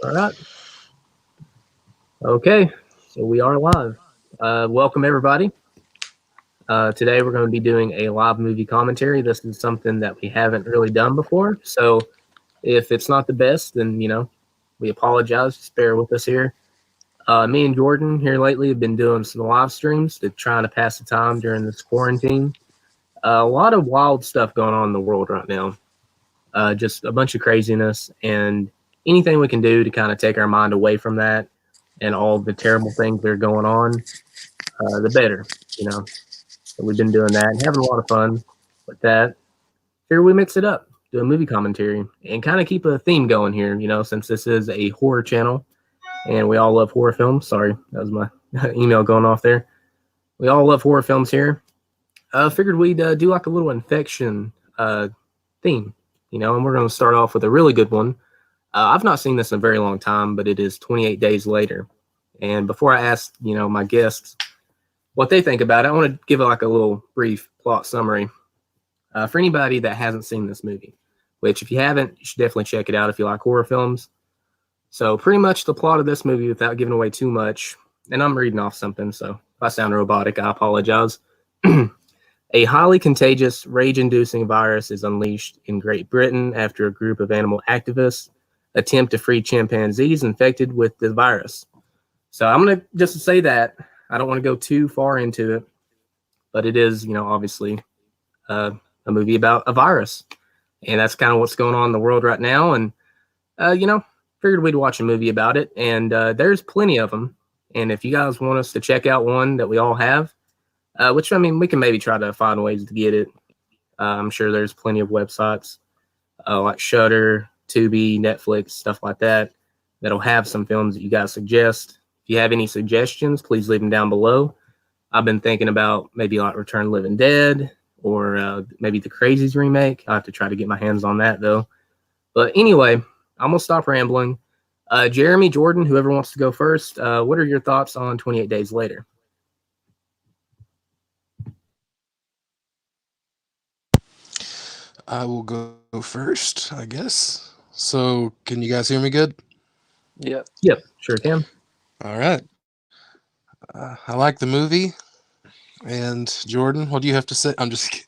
All right. Okay. So we are live. Welcome, everybody. Today we're going to be doing a live movie commentary. This is something that we haven't really done before. So if it's not the best, then, we apologize. Just bear with us here. Me and Jordan here lately have been doing some live streams to trying to pass the time during this quarantine. A lot of wild stuff going on in the world right now. Just a bunch of craziness and anything we can do to kind of take our mind away from that and all the terrible things that are going on, the better. So we've been doing that and having a lot of fun with that. Here we mix it up, do a movie commentary, and kind of keep a theme going here. Since this is a horror channel and we all love horror films. Sorry, that was my email going off there. We all love horror films here. Figured we'd do like a little infection theme, and we're going to start off with a really good one. I've not seen this in a very long time, but it is 28 Days Later. And before I ask, my guests what they think about it, I want to give like a little brief plot summary for anybody that hasn't seen this movie. Which, if you haven't, you should definitely check it out if you like horror films. So, pretty much the plot of this movie, without giving away too much, and I'm reading off something, so if I sound robotic, I apologize. A highly contagious, rage-inducing virus is unleashed in Great Britain after a group of animal activists attempt to free chimpanzees infected with the virus. So I'm going to just say that. I don't want to go too far into it, but it is, obviously a movie about a virus. And that's kind of what's going on in the world right now. And, figured we'd watch a movie about it. And there's plenty of them. And if you guys want us to check out one that we all have, which, we can maybe try to find ways to get it. I'm sure there's plenty of websites like Shudder, Tubi, Netflix, stuff like that, that'll have some films that you guys suggest. If you have any suggestions, please leave them down below. I've been thinking about maybe like Return of the Living Dead or maybe the Crazies remake. I have to try to get my hands on that, though. But anyway, I'm going to stop rambling. Jeremy, Jordan, whoever wants to go first, what are your thoughts on 28 Days Later? I will go first, I guess. So, can you guys hear me good? Yep. Yep, sure can. All right. I like the movie. And Jordan, what do you have to say? I'm just kidding.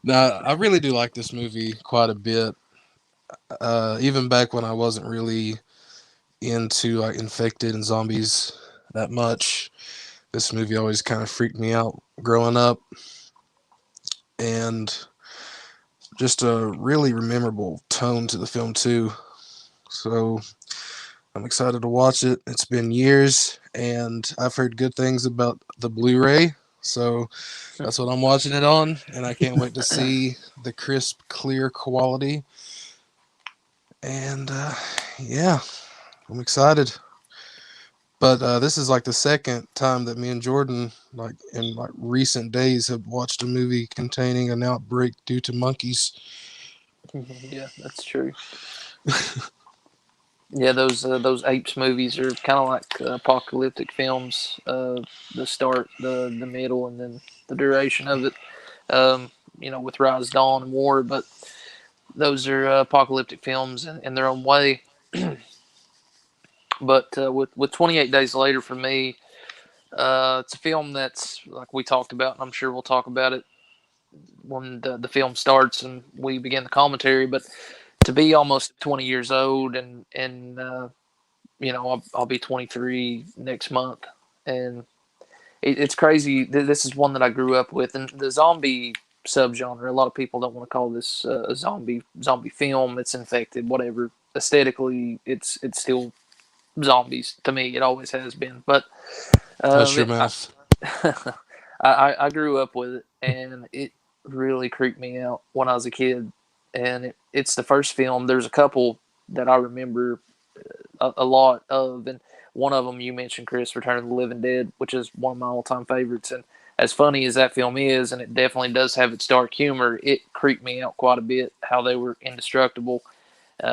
No, I really do like this movie quite a bit. Even back when I wasn't really into like infected and zombies that much, this movie always kind of freaked me out growing up. And just a really memorable tone to the film too. So I'm excited to watch it. It's been years, and I've heard good things about the Blu-ray, so that's what I'm watching it on, and I can't wait to see the crisp, clear quality. And yeah, I'm excited. But this is like the second time that me and Jordan, like in like recent days, have watched a movie containing an outbreak due to monkeys. Yeah, that's true. Yeah, those apes movies are kind of like apocalyptic films. The start, the middle, and then the duration of it. With Rise, Dawn, and War. But those are apocalyptic films in their own way. But with 28 Days Later, for me, it's a film that's like we talked about, and I'm sure we'll talk about it when the film starts and we begin the commentary. But to be almost 20 years old and I'll be 23 next month, and it's crazy. This is one that I grew up with, and the zombie subgenre. A lot of people don't want to call this a zombie film. It's infected, whatever. Aesthetically, it's still zombies to me. It always has been. But Hush your um, mouth. I grew up with it, and it really creeped me out when I was a kid. And it's the first film. There's a couple that I remember a lot of, and one of them you mentioned, Chris, Return of the Living Dead, which is one of my all-time favorites. And as funny as that film is, and it definitely does have its dark humor, it creeped me out quite a bit how they were indestructible.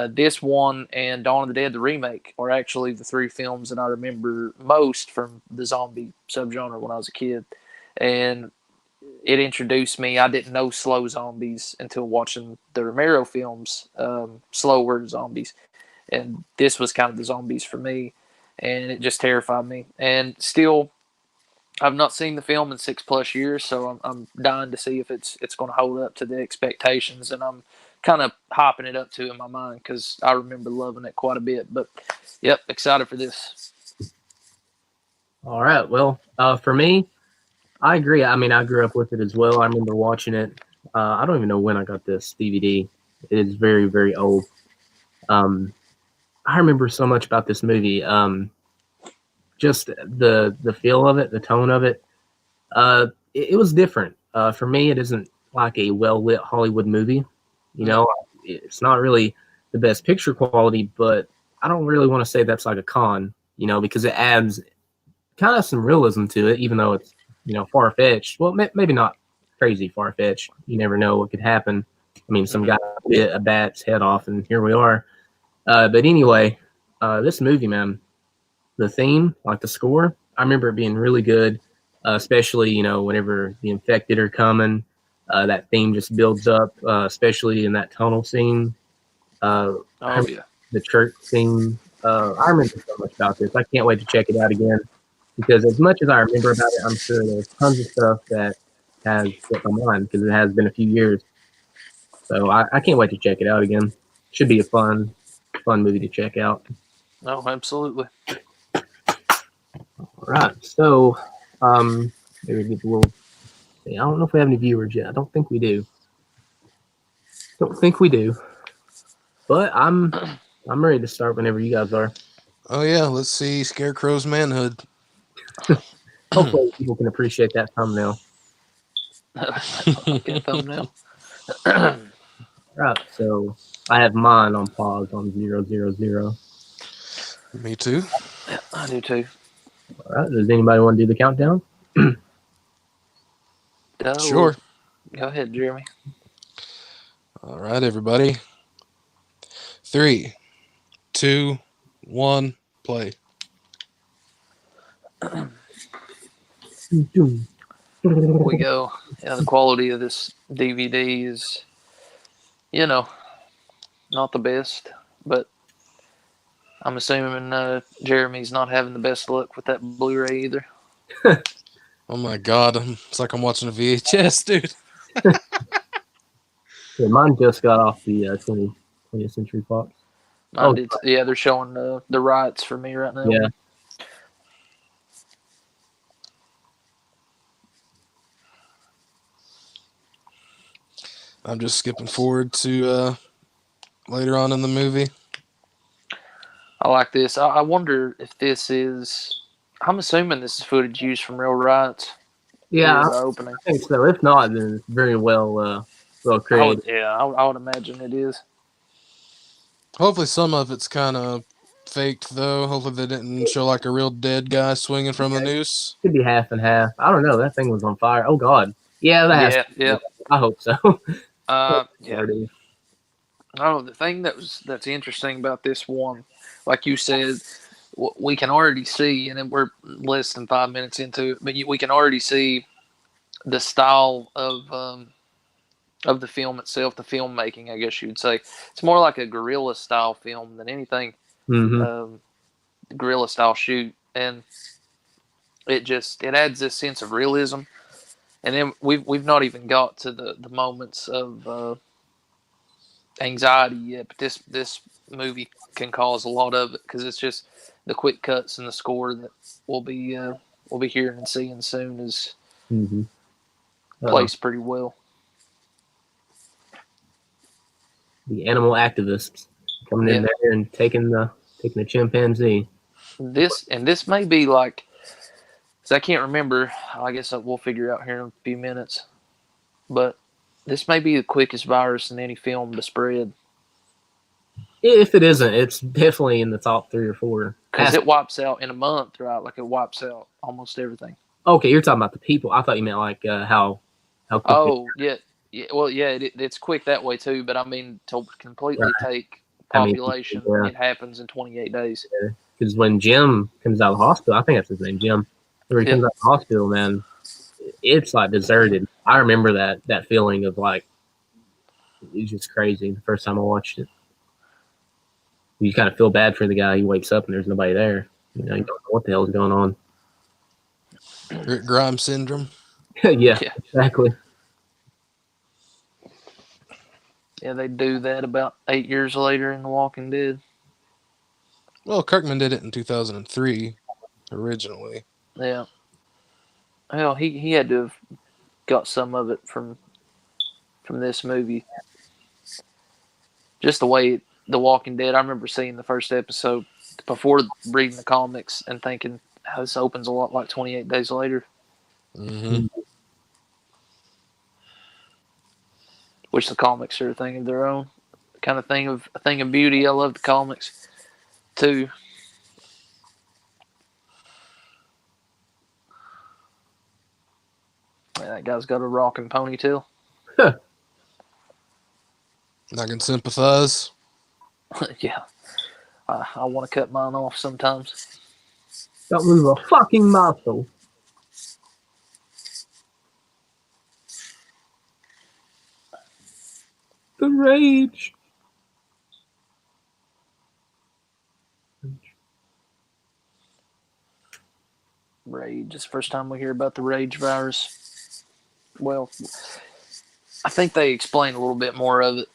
This one and Dawn of the Dead, the remake, are actually the three films that I remember most from the zombie subgenre when I was a kid. And it introduced me. I didn't know slow zombies until watching the Romero films, slower zombies. and this was kind of the zombies for me, and it just terrified me. And still, I've not seen the film in 6+ years, so I'm dying to see if it's going to hold up to the expectations, and I'm kind of hopping it up to in my mind because I remember loving it quite a bit. But yep, excited for this. All right. Well, for me, I agree. I mean, I grew up with it as well. I remember watching it. I don't even know when I got this DVD. It is very, very old. I remember so much about this movie. Just the feel of it, the tone of it. It was different. For me, it isn't like a well lit Hollywood movie. You know, it's not really the best picture quality, but I don't really want to say that's like a con. You know, because it adds kind of some realism to it, even though it's far fetched. Well, maybe not crazy far fetched. You never know what could happen. I mean, some guy bit a bat's head off, and here we are. But anyway, this movie, man, the theme, like the score, I remember it being really good, especially, whenever the infected are coming. That theme just builds up, especially in that tunnel scene. Oh, yeah. The church scene. I remember so much about this. I can't wait to check it out again because as much as I remember about it, I'm sure there's tons of stuff that has slipped my mind because it has been a few years. So I can't wait to check it out again. Should be a fun movie to check out. No, absolutely. All right. So, maybe get a little. I don't know if we have any viewers yet. I don't think we do. But I'm ready to start whenever you guys are. Oh yeah, let's see Scarecrow's manhood. Hopefully, people can appreciate that thumbnail. Okay, thumbnail. Right. So I have mine on pause on 000. Me too. Yeah, I do too. All right. Does anybody want to do the countdown? Sure. Go ahead, Jeremy. All right, everybody. 3, 2, 1, play. We go. Yeah, the quality of this DVD is, not the best, but I'm assuming Jeremy's not having the best luck with that Blu-ray either. Oh my God, it's like I'm watching a VHS, dude. Yeah, mine just got off the 20th Century Fox. Yeah, they're showing the rights for me right now. Yeah. I'm just skipping forward to later on in the movie. I like this. I wonder if this is. I'm assuming this is footage used from real rights. Yeah, The opening. I think so. If not, then it's very well created. I would imagine it is. Hopefully some of it's kind of faked, though. Hopefully they didn't show like a real dead guy swinging from the noose. Could be half and half. I don't know. That thing was on fire. Oh God. Yeah, that has. Yeah. I hope so. Yeah. Already. Oh, the thing that's interesting about this one, like you said, we can already see, and we're less than 5 minutes into it, but we can already see the style of the film itself, the filmmaking, I guess you would say. It's more like a guerrilla style film than anything. Mm-hmm. Guerrilla style shoot, and it adds this sense of realism. And then we've not even got to the moments of anxiety yet, but this movie can cause a lot of it because it's just the quick cuts and the score that we'll be hearing and seeing soon is placed pretty well. The animal activists coming in there and taking the chimpanzee. This may be like, because I can't remember. I guess we'll figure out here in a few minutes, but this may be the quickest virus in any film to spread. If it isn't, it's definitely in the top 3 or 4. Because it wipes out in a month, right? Like it wipes out almost everything. Okay, you're talking about the people. I thought you meant like how quick. Oh, yeah. Well, yeah, it's quick that way too. But I mean, to completely take population, it happens in 28 days. Because when Jim comes out of the hospital, I think that's his name, Jim. When he comes out of the hospital, man, it's like deserted. I remember that feeling of like, it was just crazy the first time I watched it. you kind of feel bad for the guy. He wakes up and there's nobody there. You know, you don't know what the hell's going on. Rick Grimes syndrome. Yeah, Yeah. exactly. Yeah, they do that about 8 years later in The Walking Dead. Well, Kirkman did it in 2003 originally. Yeah. Well, he had to have got some of it from this movie. Just the way The Walking Dead. I remember seeing the first episode before reading the comics and thinking, oh, this opens a lot like 28 Days Later, Hmm. which the comics are a thing of their own, kind of thing of a thing of beauty. I love the comics too. Man, that guy's got a rocking ponytail. I can sympathize. Yeah, I want to cut mine off sometimes. Don't move a fucking muscle. The rage. Rage. It's the first time we hear about the rage virus. Well, I think they explain a little bit more of it.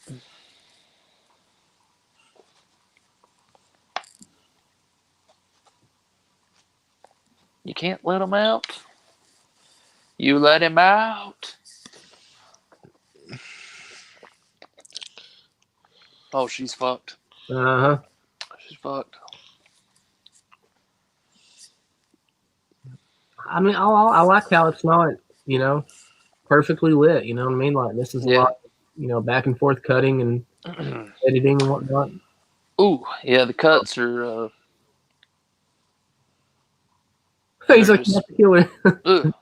You can't let him out. You let him out. Oh, she's fucked. Uh-huh. She's fucked. I mean, I like how it's not, you know, perfectly lit. You know what I mean? Like, this is a Yeah. lot, you know, back and forth cutting and editing and whatnot. Ooh, yeah, the cuts are. He's They're like, just- not the killer. Ugh.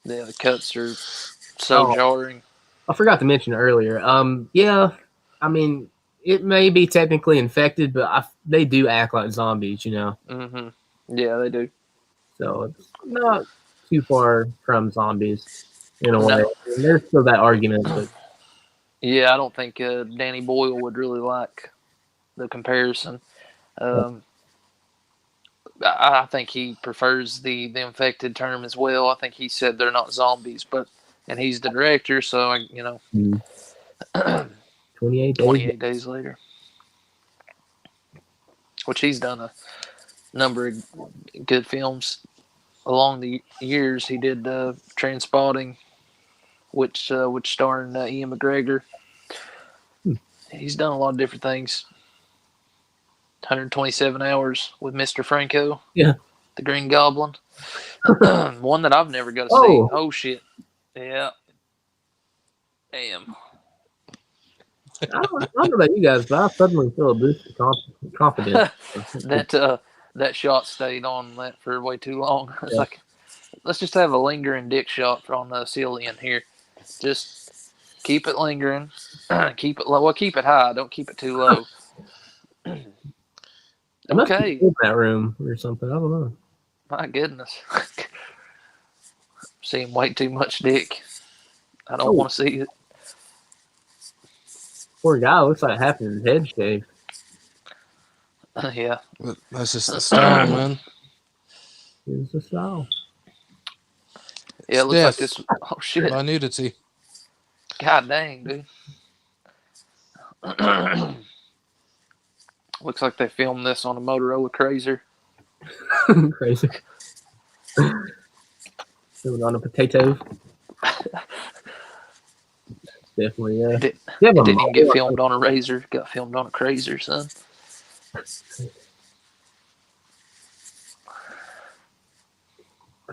Yeah, the cuts are so Oh. jarring. I forgot to mention earlier. Yeah, I mean, it may be technically infected, but they do act like zombies, you know. Hmm. Yeah, they do. So it's not too far from zombies in a No. way. I mean, there's still that argument, but Yeah, I don't think Danny Boyle would really like the comparison. I think he prefers the infected term as well. I think he said they're not zombies, and he's the director, so 28 days. 28 days later, which he's done a number of good films along the years. He did Trainspotting, which starring Ian McGregor. He's done a lot of different things. 127 Hours with Mr. Franco. Yeah. The Green Goblin. One that I've never got to see. Oh. Oh, shit. Yeah. Damn. I don't know about you guys, but I suddenly feel a boost of confidence. That shot stayed on that for way too long. It's Yeah. like, let's just have a lingering dick shot on the Cillian here. Just keep it lingering. Keep it low. Well, keep it high. Don't keep it too low. It must be Okay. in that room or something. I don't know. My goodness. Seeing way too much dick. I don't want to see it. Poor guy looks like half his head shaved. Yeah. But that's just the style, man. Here's the style. Yeah, it looks like Steph. this. Oh, shit. By nudity. God dang, dude. Looks like they filmed this on a Motorola Crazer. Crazy. Filmed on a potato. Definitely, yeah. It You have a didn't even get mobile- filmed on a Razor. It got filmed on a Crazer, son.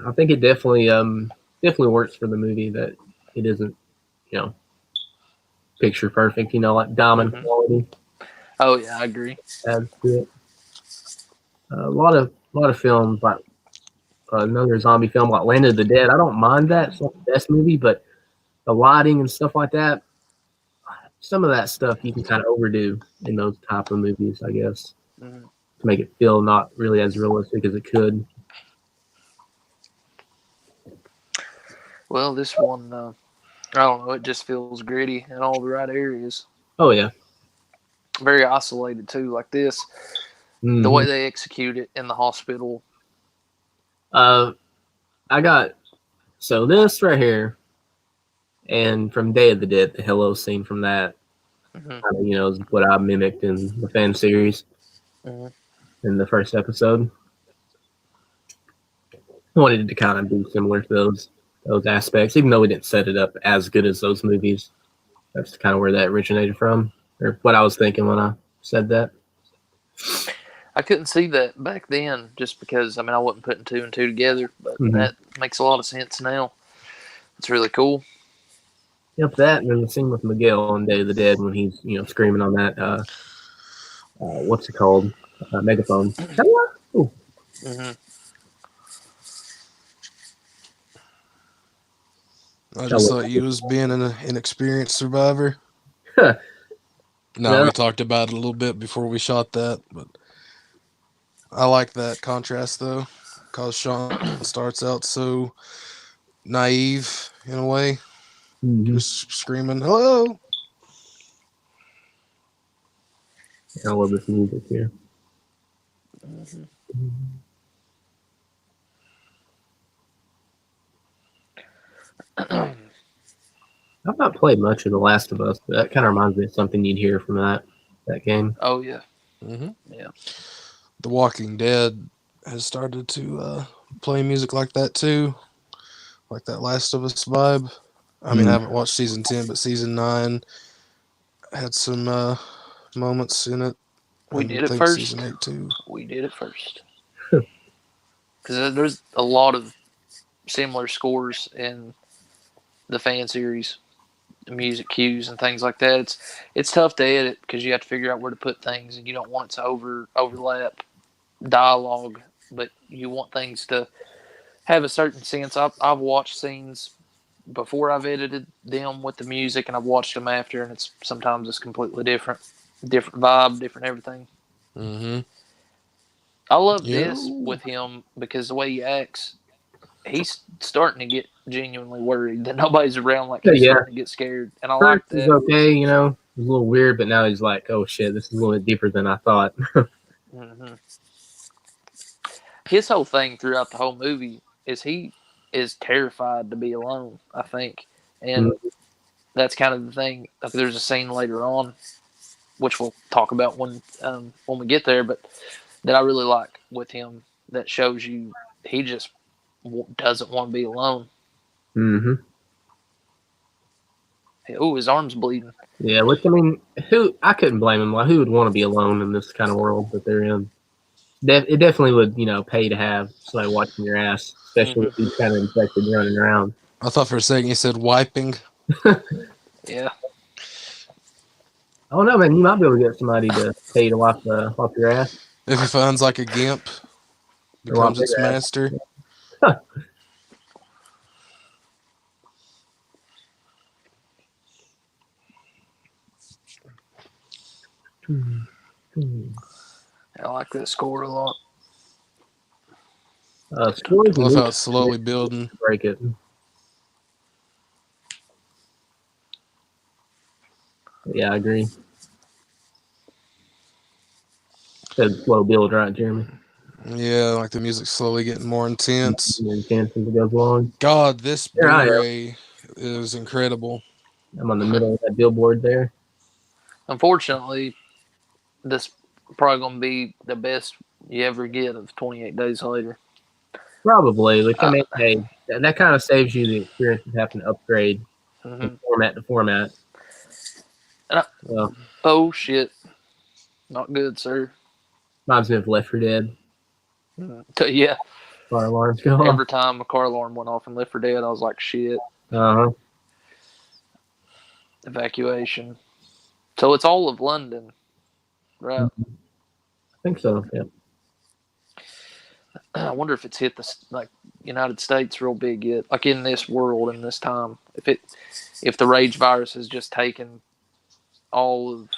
I think it definitely works for the movie that it isn't, you know, picture perfect, you know, like diamond Mhm. quality Oh, yeah, I agree. adds to it. A lot of films like another zombie film like Land of the Dead. I don't mind that. It's not the best movie, but the lighting and stuff like that, some of that stuff you can kind of overdo in those type of movies, I guess, Mhm. to make it feel not really as realistic as it could. Well, this one I don't know. It just feels gritty in all the right areas. Oh yeah. Very isolated too. Like this, the Mhm. way they execute it in the hospital. I got so this right here, and from Day of the Dead, the hello scene from that, Mhm. is what I mimicked in the fan series Mhm. in the first episode. I wanted it to kind of be similar to those aspects, even though we didn't set it up as good as those movies. That's kind of where that originated from, or what I was thinking when I said that. I couldn't see that back then, just because I wasn't putting two and two together. But Mm-hmm. that makes a lot of sense now. It's really cool. Yep, that, and then the scene with Miguel on Day of the Dead when he's screaming on that what's it called, megaphone. Hello. Hmm. I just thought you was being an inexperienced survivor. No, No. we talked about it a little bit before we shot that, but I like that contrast though, because Sean starts out so naive in a way, Mm-hmm. just screaming "hello." I love this music here. Hmm. I've not played much of The Last of Us, but that kind of reminds me of something you'd hear from that game. Oh yeah, Mm-hmm. yeah. The Walking Dead has started to play music like that too, like that Last of Us vibe. I mean, I haven't watched season 10, but season 9 had some moments in it. We And I did it think season first. 8 too. We did it first. Because there's a lot of similar scores in the fan series, the music cues and things like that. It's tough to edit because you have to figure out where to put things, and you don't want it to overlap dialogue, but you want things to have a certain sense. I've watched scenes before I've edited them with the music, and I've watched them after, and sometimes it's completely different vibe, different everything. Mm-hmm. I love this Yo. with him because the way he acts, he's starting to get genuinely worried that nobody's around. Like he's Yeah, starting to get scared, and I first like is that. okay, it was a little weird, but now he's like, oh shit, this is a little bit deeper than I thought. Hmm. His whole thing throughout the whole movie is he is terrified to be alone. I think, and that's kind of the thing. There's a scene later on, which we'll talk about when we get there, but that I really like with him that shows you he just doesn't want to be alone. Mm-hmm. Oh, his arm's bleeding. Yeah, which who I couldn't blame him. Like, who would want to be alone in this kind of world that they're in? It definitely would, pay to have somebody watching your ass, especially if he's kind of infected running around. I thought for a second you said wiping. Yeah. I don't know, man. You might be able to get somebody to pay to wipe your ass. If he finds like a gimp, becomes its their ass. master. I like that score a lot. Stories I love how it's slowly building. break it. Yeah, I agree. Said slow build, right, Jeremy? Yeah, like the music's slowly getting more intense. Intense as it goes along. God, this Here I am. Blu-ray is incredible. I'm on the middle of that billboard there. Unfortunately, this probably going to be the best you ever get of 28 Days Later. Probably, which hey, that kind of saves you the experience of having to upgrade from format to format. Oh shit, not good, sir. Reminds me of Left 4 Dead. Yeah. Car alarms go off. Every time a car alarm went off in Left 4 Dead, I was like, shit. Uh-huh. Evacuation. So it's all of London, right? I think so. Yeah. I wonder if it's hit the United States real big yet, like in this world in this time. If the rage virus has just taken all of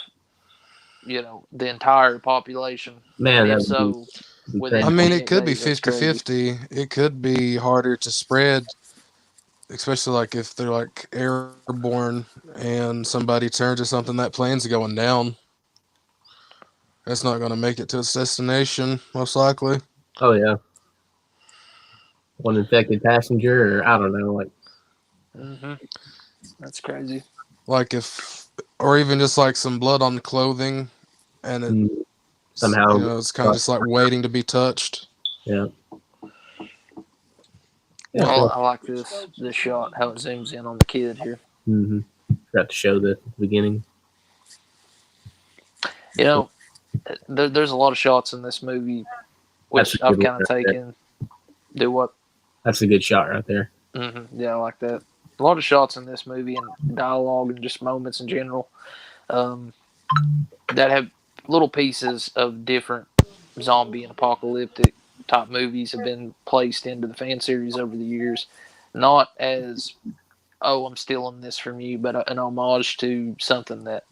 the entire population. Man, and that if so, within I mean, 28 it could be days, that's crazy. 50-50. It could be harder to spread especially like if they're like airborne and somebody turns or something, that plane's going down. It's not going to make it to its destination, most likely. Oh yeah, one infected passenger, or I don't know, like Mm-hmm. That's crazy. Like if, or even just like some blood on the clothing, and it, somehow. it's kind of just like waiting to be touched. Yeah. Yeah. I like this shot, how it zooms in on the kid here. Mm-hmm. Forgot to show the beginning. You know, there's a lot of shots in this movie which That's a I've good kind of one right taken. Do what? That's a good shot right there. Mm-hmm. Yeah, I like that. A lot of shots in this movie and dialogue and just moments in general that have little pieces of different zombie and apocalyptic type movies have been placed into the fan series over the years. Not as, oh, I'm stealing this from you, but an homage to something that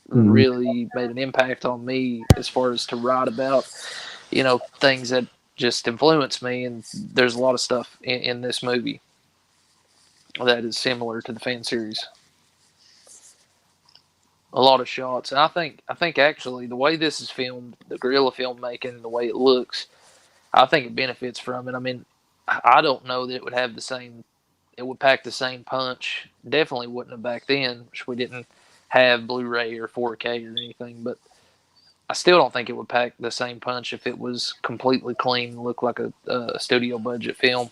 really made an impact on me as far as to write about, things that just influenced me. And there's a lot of stuff in this movie that is similar to the fan series. A lot of shots, and I think actually the way this is filmed, the guerrilla filmmaking, the way it looks, I think it benefits from it. I mean, I don't know that it would have the same, it would pack the same punch. Definitely wouldn't have back then, which we didn't have Blu-ray or 4K or anything. But I still don't think it would pack the same punch if it was completely clean, look like a studio budget film.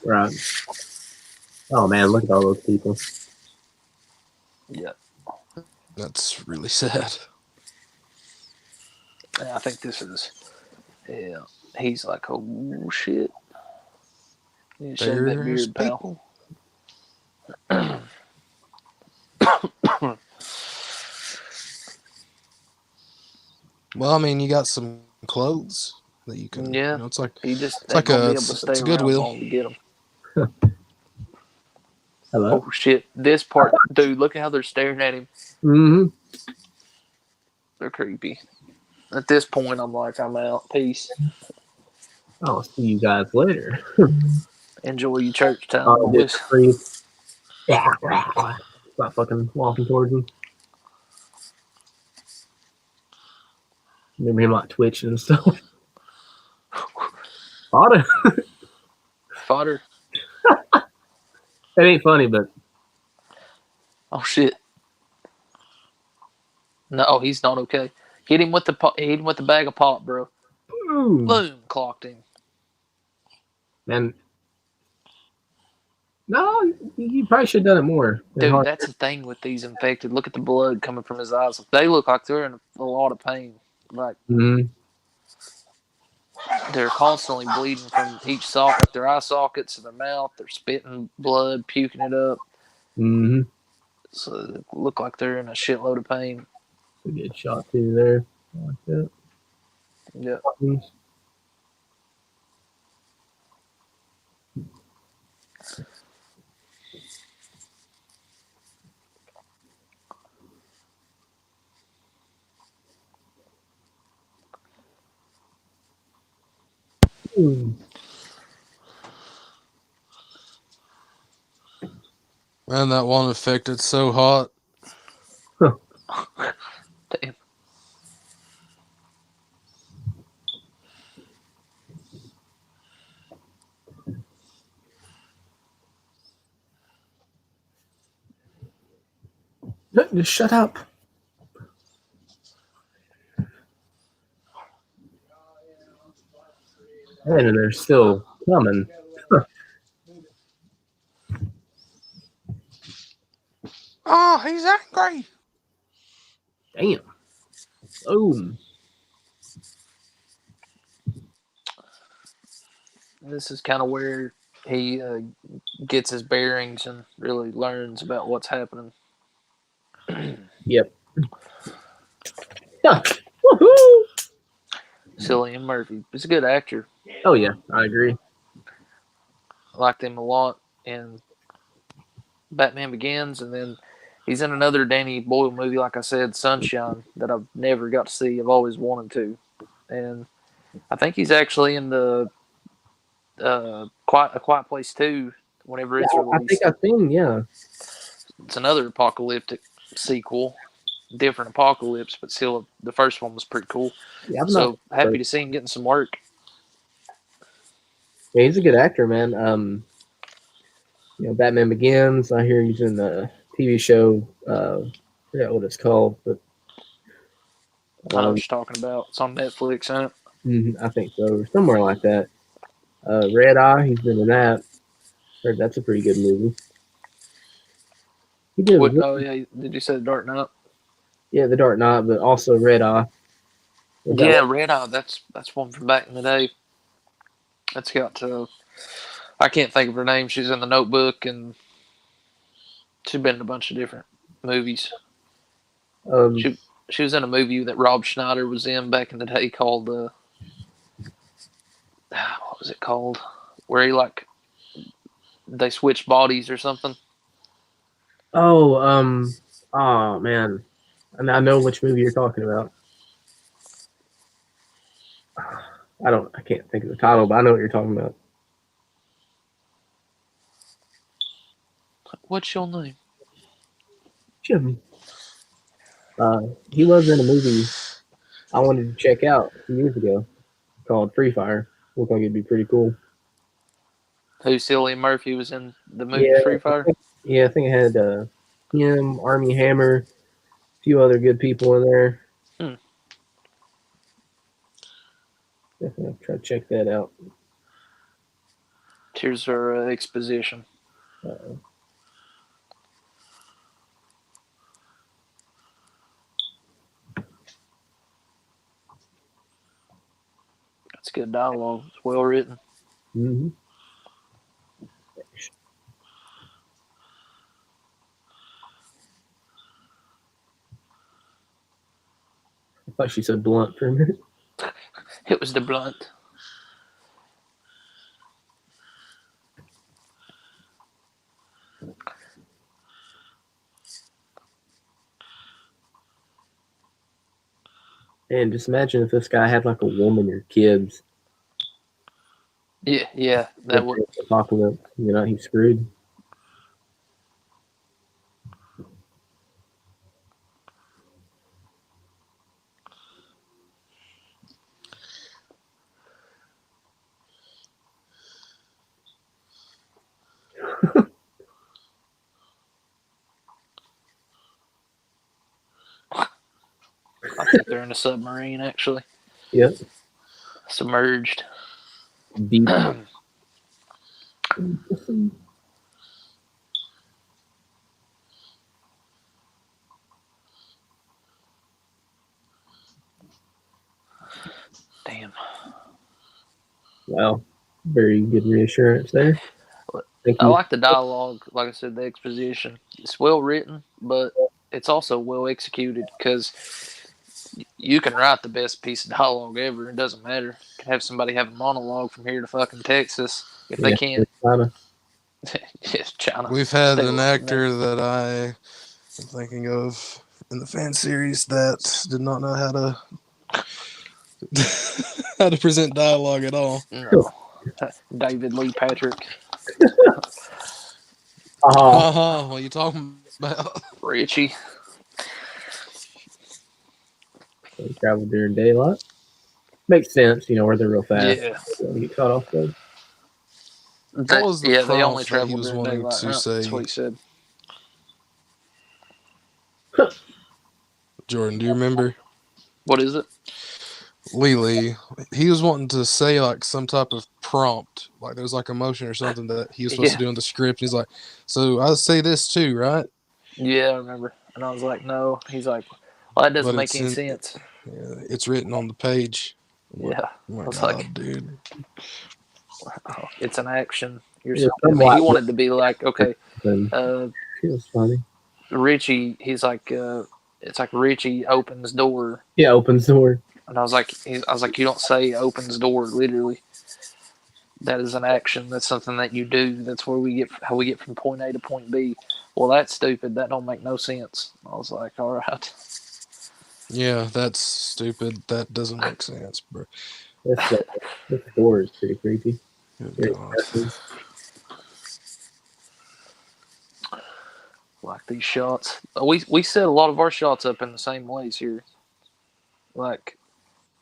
Right. Oh man, look at all those people. Yeah. That's really sad. Yeah, I think this is. Yeah, he's like, oh shit. You shave that There's beard, pal. Well, I mean, you got some clothes that you can. Yeah. It's like He just it's like gonna be a able to stay it's a around Goodwill. long to get him. Hello. Oh shit! This part, dude. Look at how they're staring at him. Mm-hmm. They're creepy. At this point, I'm like, I'm out. Peace. I'll see you guys later. Enjoy your church time, Oh, boys. free. Yeah. Stop fucking walking towards me. Remember him like twitching and stuff. Fodder. Fodder. That ain't funny, but Oh shit! No, he's not okay. Hit him with the hit him with the bag of pop, bro. boom. Boom! Clocked him. Man, no, you probably should have done it more. Dude, that's the thing with these infected. Look at the blood coming from his eyes. They look like they're in a lot of pain. Like they're constantly bleeding from each socket, their eye sockets and their mouth. They're spitting blood, puking it up. Mm-hmm. So they look like they're in a shitload of pain. It's a good shot too there. I like that. Yeah. Man, that one affected so hot. Damn. Just shut up. And they're still coming. Oh, he's angry. Damn. Boom. This is kind of where he gets his bearings and really learns about what's happening. Yep. Yeah. Woohoo! Cillian Murphy. He's a good actor. Oh yeah, I agree. I liked him a lot in Batman Begins, and then he's in another Danny Boyle movie, like I said, Sunshine, that I've never got to see. I've always wanted to. And I think he's actually in the A Quiet Place 2, whenever it's I released. think I've seen, yeah. It's another apocalyptic sequel, different apocalypse, but still the first one was pretty cool. Yeah, I've not. So happy to see him getting some work. Yeah, he's a good actor, man. Batman Begins. I hear he's in the TV show. I forget what it's called, but I know what you're talking about. It's on Netflix, ain't it? I think so, or somewhere like that. Red Eye. He's been in that. Heard that's a pretty good movie. He did. Oh yeah, did you say The Dark Knight? Yeah, The Dark Knight, but also Red Eye. Yeah, Red Eye. That's one from back in the day. That's got I can't think of her name. She's in The Notebook, and she's been in a bunch of different movies. She was in a movie that Rob Schneider was in back in the day called what was it called? Where they switched bodies or something. Oh, oh man, and I know which movie you're talking about. I can't think of the title, but I know what you're talking about. What's your name? Jim. He was in a movie I wanted to check out a few years ago called Free Fire. Looked like it'd be pretty cool. Who Cillian Murphy was in the movie Free Fire? Yeah, I think it had him, Armie Hammer, a few other good people in there. Definitely have to try to check that out. Here's her exposition. That's good dialogue. It's well written. Mm-hmm. I thought she said blunt for a minute. It was the blunt. And just imagine if this guy had like a woman or kids. Yeah, that would. Apocalypse, he's screwed. I think they're in a submarine, actually. Yep. Submerged. Deep. Damn. Wow. Very good reassurance there. I like the dialogue. Like I said, the exposition. It's well written, but it's also well executed because you can write the best piece of dialogue ever. It doesn't matter. You can have somebody have a monologue from here to fucking Texas. If they can't. China. Yes, China. We've had an actor that I am thinking of in the fan series that did not know how to how to present dialogue at all. No. David Lee Patrick. What are you talking about? Richie. They travel during daylight. Makes sense, where they're real fast. Yeah. They get caught off guard. What was the they only prompt that travel he was during wanting daylight. to say? That's what he said. Jordan, do you remember? What is it? Lee, he was wanting to say like some type of prompt, like there was like a motion or something that he was supposed to do in the script. He's like, so I say this too, right? Yeah, I remember. And I was like, no. He's like, well, that doesn't make any sense. Yeah, it's written on the page. Yeah. Oh I was God, like, dude. It's an action. Yeah, I mean, he wanted to be like, okay, feels funny. Richie, he's like, it's like Richie opens door. Yeah, opens door. And I was like, you don't say opens door literally. That is an action. That's something that you do. That's how we get from point A to point B. Well, that's stupid. That don't make no sense. I was like, all right. Yeah, that's stupid. That doesn't make sense, bro. This door is pretty creepy. Good Very God. impressive. Like these shots. We set a lot of our shots up in the same ways here. Like,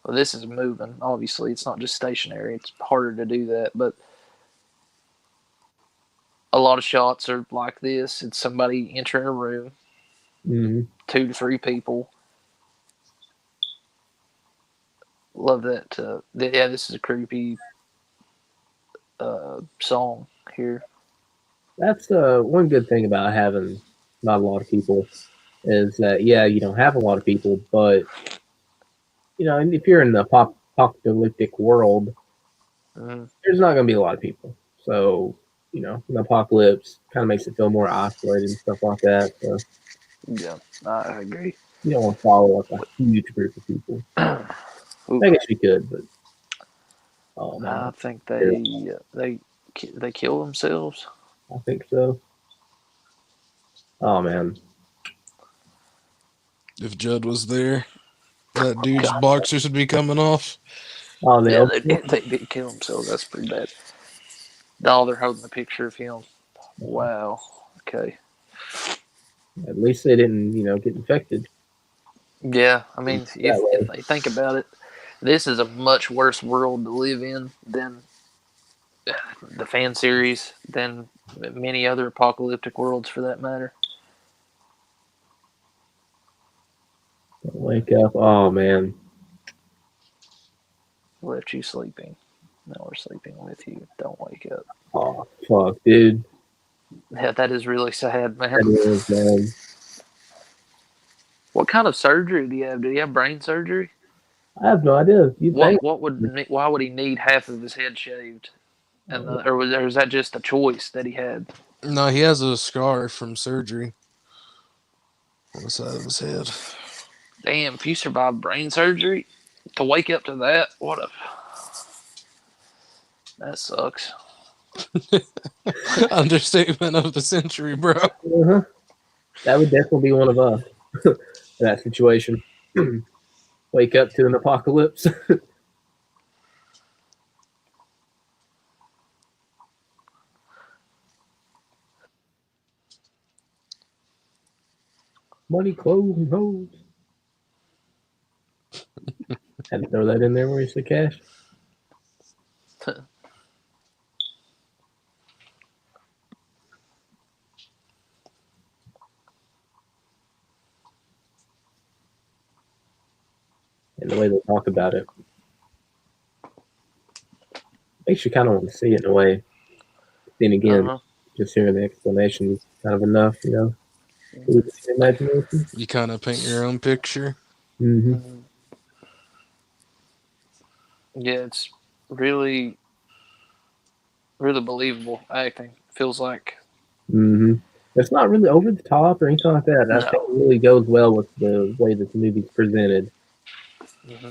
well, this is moving. Obviously, it's not just stationary. It's harder to do that, but a lot of shots are like this. It's somebody entering a room, Mm-hmm. 2 to 3 people. Love that. Yeah, this is a creepy song here. That's one good thing about having not a lot of people is that yeah, you don't have a lot of people, but you know, and if you're in the apocalyptic world, Mm, there's not going to be a lot of people. So you know, an apocalypse kind of makes it feel more isolated and stuff like that. So yeah, I agree. you don't want to follow like a huge group of people. Ooh, I guess you could, but oh man, I think terrible. they kill themselves. I think so. Oh man, If Judd was there, that dude's boxers would be coming off. oh they Yeah, opened it? they did kill themselves. That's pretty bad. Oh, they're holding a picture of him. Wow. Okay. At least they didn't, you know, get infected Yeah, I mean, that if way. they think about it, this is a much worse world to live in than the fan series, than many other apocalyptic worlds for that matter. Wake up! Oh man, Left you sleeping. Now we're sleeping with you. Don't wake up. oh fuck, dude, Yeah, that is really sad, man. that is man. What kind of surgery do you have? Do you have brain surgery? I have no idea. You think? Why would he need half of his head shaved? Or was that just a choice that he had? No, he has a scar from surgery on the side of his head. Damn, if you survive brain surgery, to wake up to that, that sucks. Understatement of the century, bro. Uh-huh. That would definitely be one of us. That situation. Wake up to an apocalypse. Money, clothes, and hoes. Had to throw that in there where you said cash. And the way they talk about it makes you kind of want to see it in a way. Then again, Uh-huh. just hearing the explanation is kind of enough, you know. Imagination. You kind of paint your own picture. Mm-hmm. Mhm. Yeah, it's really, really believable acting. Feels like Mm-hmm. It's not really over the top or anything like that. I no. think it really goes well with the way that the movie's presented. Mm-hmm.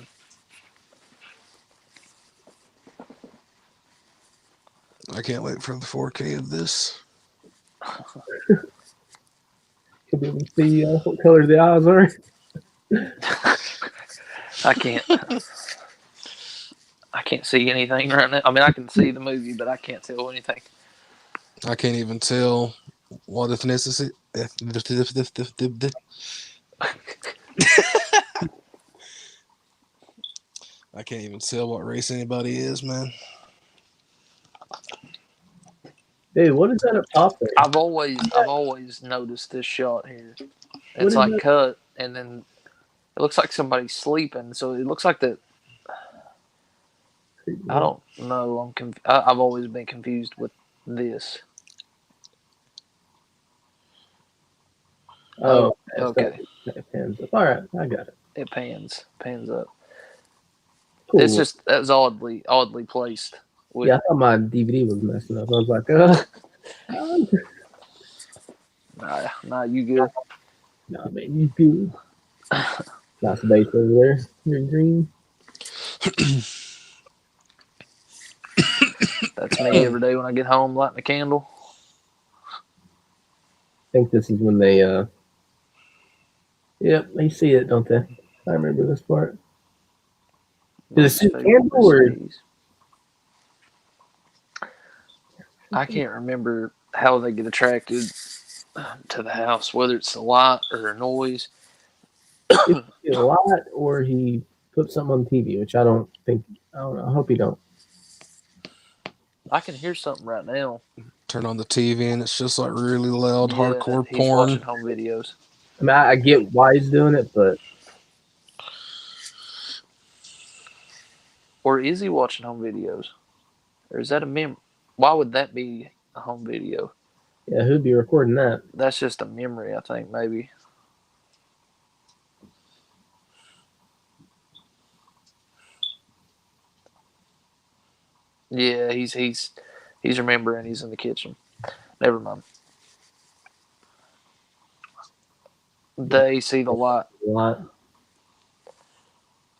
I can't wait for the 4K of this. You'll be able to see what color the eyes are. I can't. I can't see anything right now. I mean, I can see the movie, but I can't tell anything. I can't even tell what ethnicity. I can't even tell what race anybody is, man. Dude, what is that up top there? I've always noticed this shot here. What It's is like that? cut, and then it looks like somebody's sleeping. So it looks like that. I don't know. I've always been confused with this. Oh, Okay. That pans up. All right, I got it. It pans up. Cool. It's just that was oddly placed. Yeah, I thought my DVD was messing up. I was like, Nah, you good. nah, man, you good. Nice base over there. You're green. That's me every day when I get home, lighting a candle. I think this is when they, yep, they see it, don't they? I remember this part. Is it candle or? I can't remember how they get attracted to the house, whether it's the light or a noise. It's a lot, or he put something on TV, which I don't think. I don't know. I hope he don't. I can hear something right now. Turn on the TV and it's just like really loud, Yeah, hardcore he's watching porn. home videos. I mean, I get why he's doing it, but Or is he watching home videos? Or is that a mem? Why would that be a home video? yeah, who'd be recording that? That's just a memory, I think, maybe. Yeah, he's remembering he's in the kitchen. Never mind. They see the light. A lot.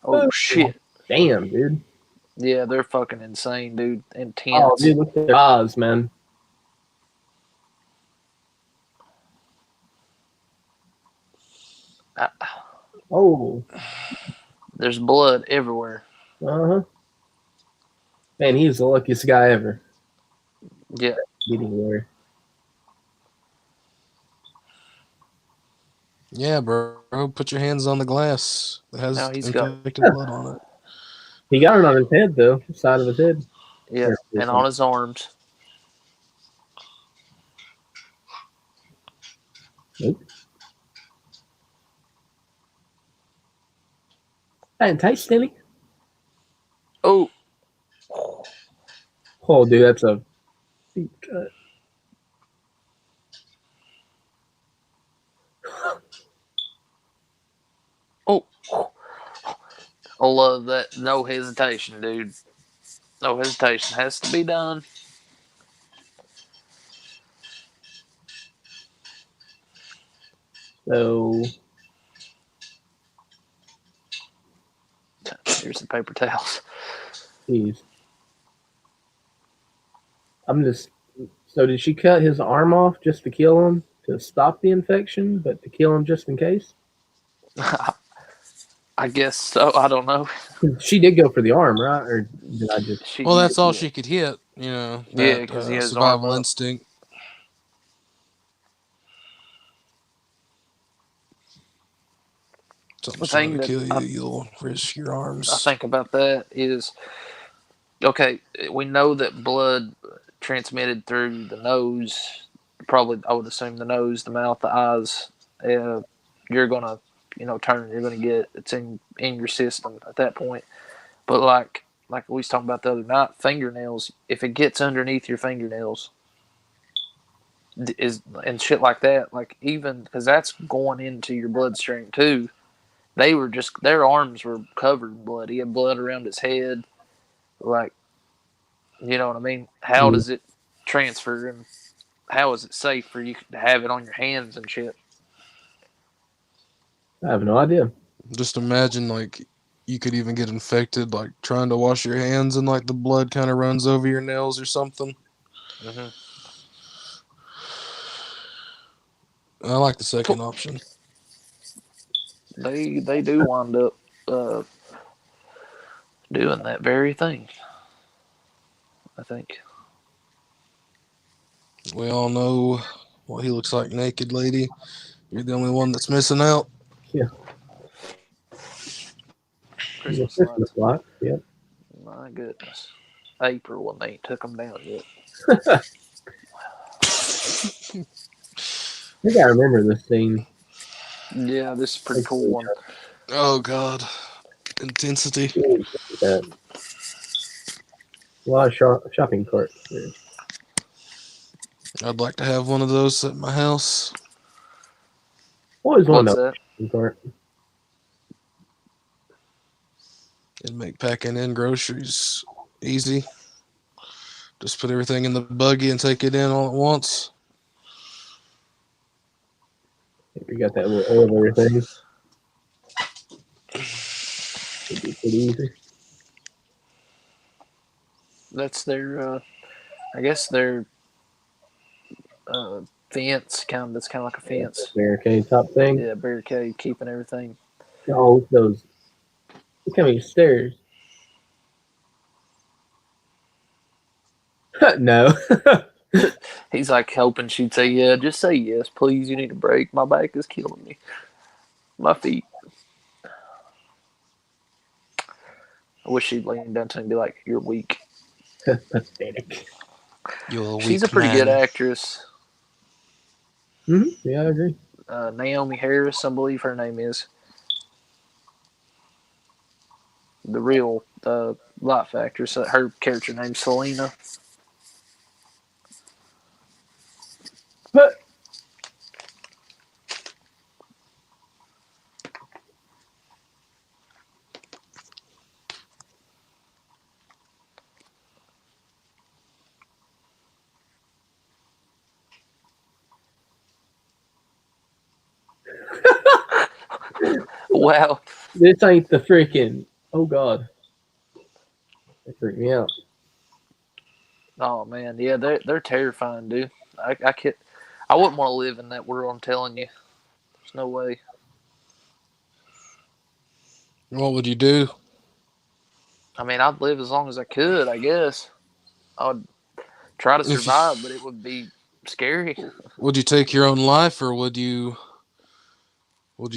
Oh shit. Damn, dude. Yeah, they're fucking insane, dude. Intense. Oh, dude, look at their eyes, man. Oh, There's blood everywhere. uh-huh. Man, he's the luckiest guy ever. Yeah. Getting there. Yeah, bro. Put your hands on the glass that has Now he's got- infected blood on it. He got it on his head, though. Side of his head. Yeah. And on his arms. Nope. That taste any? Oh. Oh, dude, that's a deep cut. Oh. I love that. No hesitation, dude. No hesitation. Has to be done. So, Here's the paper towels. geez. I'm just. So, did she cut his arm off just to kill him to stop the infection, but to kill him just in case? I guess so. I don't know. She did go for the arm, right? Or did I just? Well, that's all she could hit, you know. Yeah, That, 'cause he has his arm survival up. instinct. Something's The thing trying to that kill you, you'll risk your arms. I think about that is okay. We know that blood transmitted through the nose. Probably, I would assume the nose, the mouth, the eyes. You're gonna, turn. You're gonna get it's in your system at that point. But like we was talking about the other night, fingernails. If it gets underneath your fingernails, is and shit like that. Like even because that's going into your bloodstream too. They were just their arms were covered in blood. He had blood around his head. Like, you know what I mean? How does it transfer and how is it safe for you to have it on your hands and shit? I have no idea. Just imagine, like, you could even get infected, like, trying to wash your hands and, like, the blood kind of runs over your nails or something. Mm-hmm. I like the second option. They do wind up doing that very thing. I think. We all know what he looks like naked, lady. You're the only one that's missing out. Yeah. Christmas Christmas lights. lights. Yep. My goodness. April when they ain't took them down yet. I think I remember this scene. Yeah, this is a pretty cool one. Oh, God. Intensity. A lot of shopping carts there. I'd like to have one of those at my house. Always one What's of that? those cart. It'd make packing in groceries easy. Just put everything in the buggy and take it in all at once. We got that little elevator thing. It'd be pretty easy. That's their I guess their fence that's kind of like a fence. Barricade top thing. Yeah, barricade keeping everything. Oh, those. Look how many stairs. No. He's like hoping she'd say, yeah, just say yes, please. You need a break. My back is killing me. My feet. I wish she'd lean down to him and be like, you're weak. Pathetic. You're a She's weak a pretty man. good actress. Yeah, I agree. Naomi Harris, I believe her name is. The real life actress. Her character name's Selena. But Wow. this ain't the freaking. Oh God, that freaked me out. Oh man, yeah, they're terrifying, dude. I wouldn't want to live in that world. I'm telling you, there's no way. What would you do? I mean, I'd live as long as I could. I guess I would try to If you, survive, but it would be scary. would you take your own life, or would you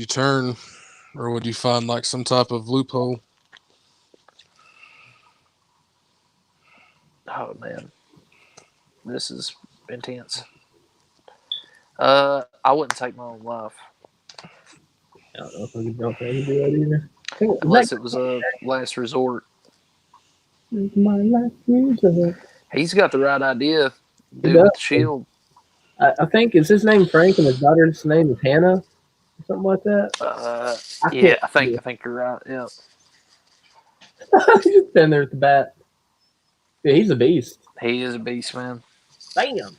turn, or would you find like some type of loophole? Oh man, this is intense. I wouldn't take my own life I don't know if I can do that either. unless it was a last resort. My life resort. He's got the right idea, He dude, does. with the shield. I think is his name Frank and his daughter's name is Hannah or something like that. I Yeah, can't. I think you're right. Yeah, He's just been there at the bat. Yeah, he's a beast. he is a beast, man. Bam.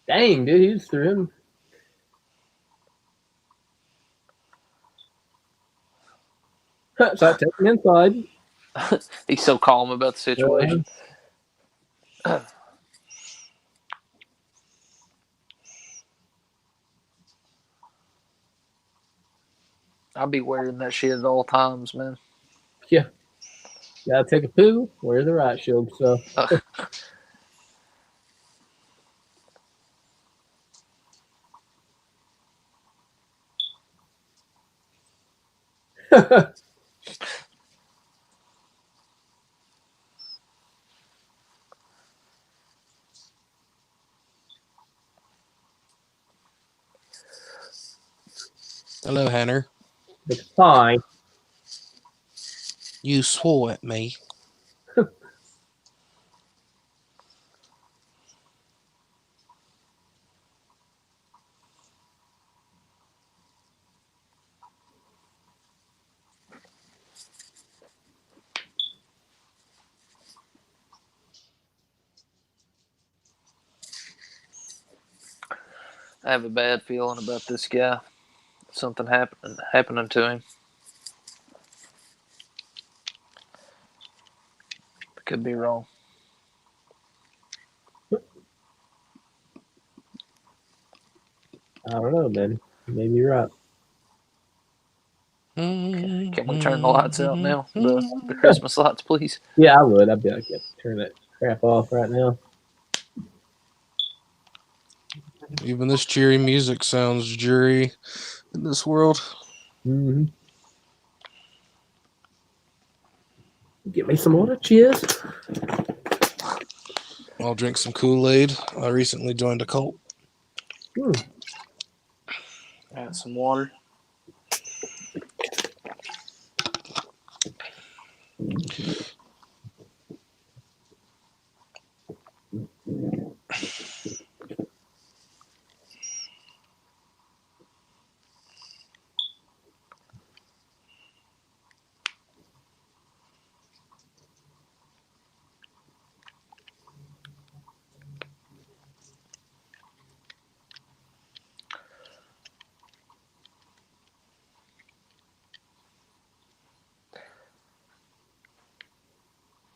Dang, dude, he just threw him. So I take him inside. He's so calm about the situation. I'd be wearing that shit at all times, man. Yeah. Gotta take a poo. Wear the right shield. So Hello, Hanner. it's fine. You swore at me. I have a bad feeling about this guy. Something happening to him. Could be wrong. I don't know, man. Maybe you're right. Can we turn the lights out now? The Christmas lights, please. Yeah, I would. I'd be like, yeah, turn that crap off right now. Even this cheery music sounds dreary in this world. Mm-hmm. Get me some water. Cheers. I'll drink some Kool-Aid. I recently joined a cult. Got some water.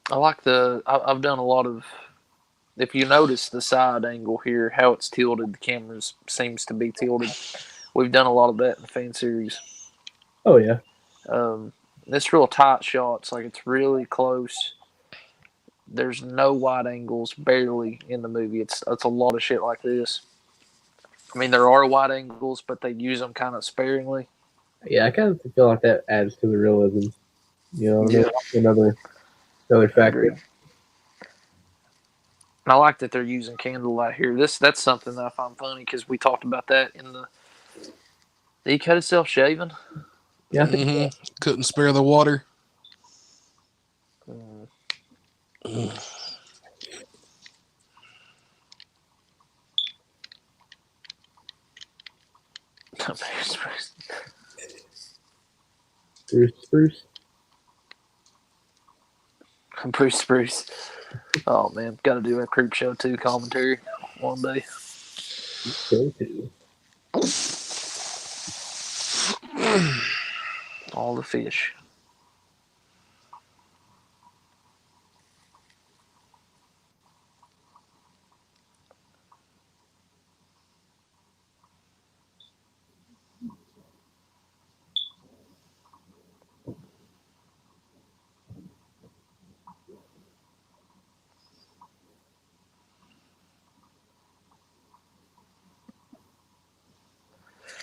I've done a lot of. If you notice the side angle here, how it's tilted, the camera seems to be tilted. We've done a lot of that in the fan series. Oh yeah. It's real tight shots, like it's really close. There's no wide angles, barely in the movie. It's a lot of shit like this. I mean, there are wide angles, but they use them kind of sparingly. Yeah, I kind of feel like that adds to the realism. You know what I mean? Yeah. Another factor. Agreed. And I like that they're using candlelight here. That's something that I find funny because we talked about that in the. Did he cut himself shaving? Yeah, I think Couldn't spare the water. Bruce. Bruce. Oh man, got to do a Creep Show 2 commentary one day. Go to. All the fish.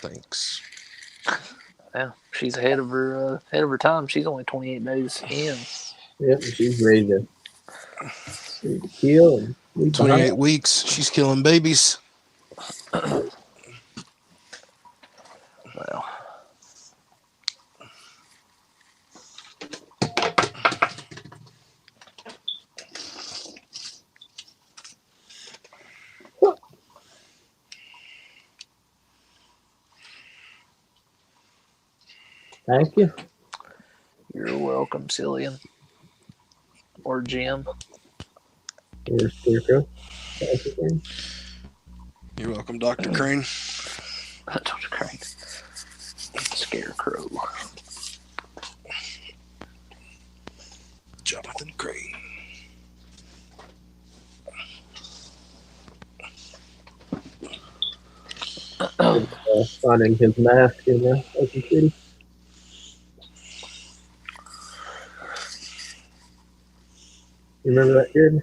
Thanks. Yeah, she's ahead of her time. She's only 28 days in. Yep, she's ready to kill and leave 28 behind. weeks. She's killing babies. Well, Thank you. you're welcome, Cillian. Or Jim. Or Scarecrow. Thank you, man. You're welcome, Dr. Crane. Dr. Crane. Scarecrow. Jonathan Crane. Finding his mask in the Ocean City. You remember that, Jared?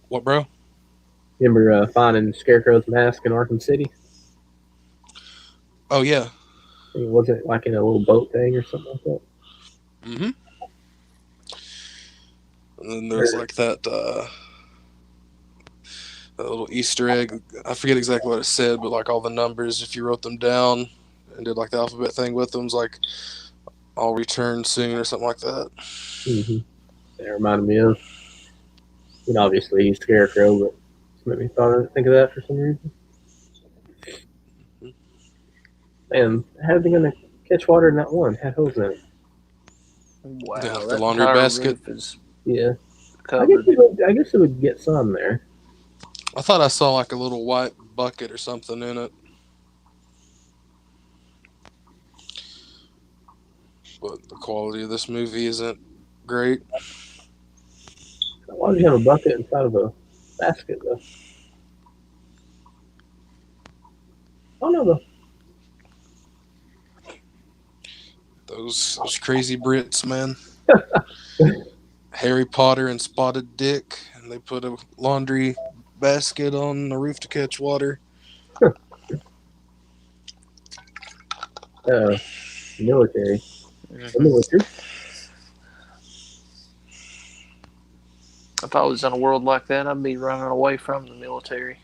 What, bro? Remember finding Scarecrow's mask in Arkham City? Oh, yeah. It wasn't like in a little boat thing or something like that. Mm-hmm. And then there's like that little Easter egg. I forget exactly what it said, but like all the numbers, if you wrote them down and did like the alphabet thing with them, it's like I'll return soon or something like that. Mm-hmm. That reminded me of. Obviously he's Scarecrow, but it made me think of that for some reason. Man, how's he gonna catch water in that one? Had holes in it. Wow, Yeah, the that laundry entire basket. roof is Yeah, covered. I guess it would get some there. I thought I saw like a little white bucket or something in it. But the quality of this movie isn't great. Why would you have a bucket inside of a basket though? I don't know though. Those crazy Brits, man. Harry Potter and Spotted Dick, and they put a laundry basket on the roof to catch water. Military. Mm-hmm. Military. If I was in a world like that, I'd be running away from the military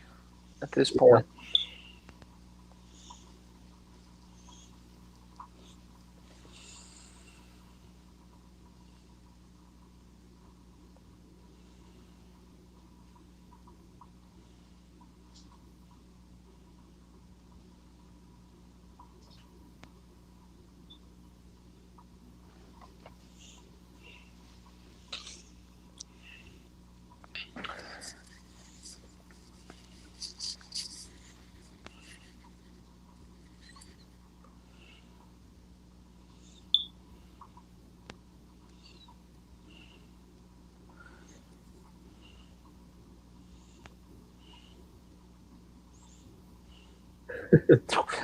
at this point.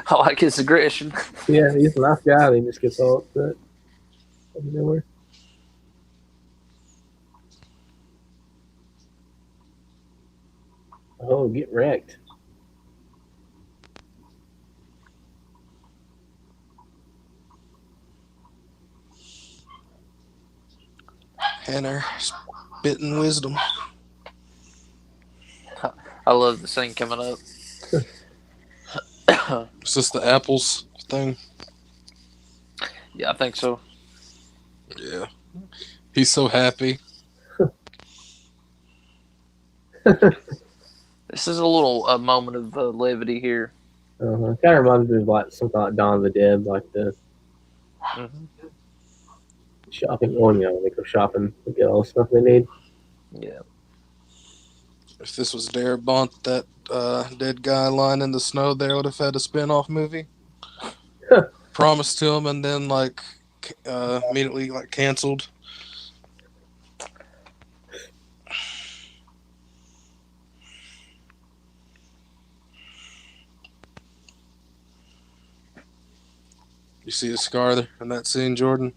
I like his aggression. Yeah, he's a nice guy. And he just gets all upset out of nowhere. Oh, get wrecked. Hannah spitting wisdom. I love the scene coming up. Is this the apples thing? Yeah, I think so. Yeah. He's so happy. This is a little moment of levity here. Kind of reminds me of like something like Dawn of the Dead, like the shopping. Well, they go shopping to get all the stuff they need. Yeah. If this was Darabont, that dead guy lying in the snow there would have had a spin-off movie. Promised to him and then immediately canceled. You see the scar there in that scene, Jordan?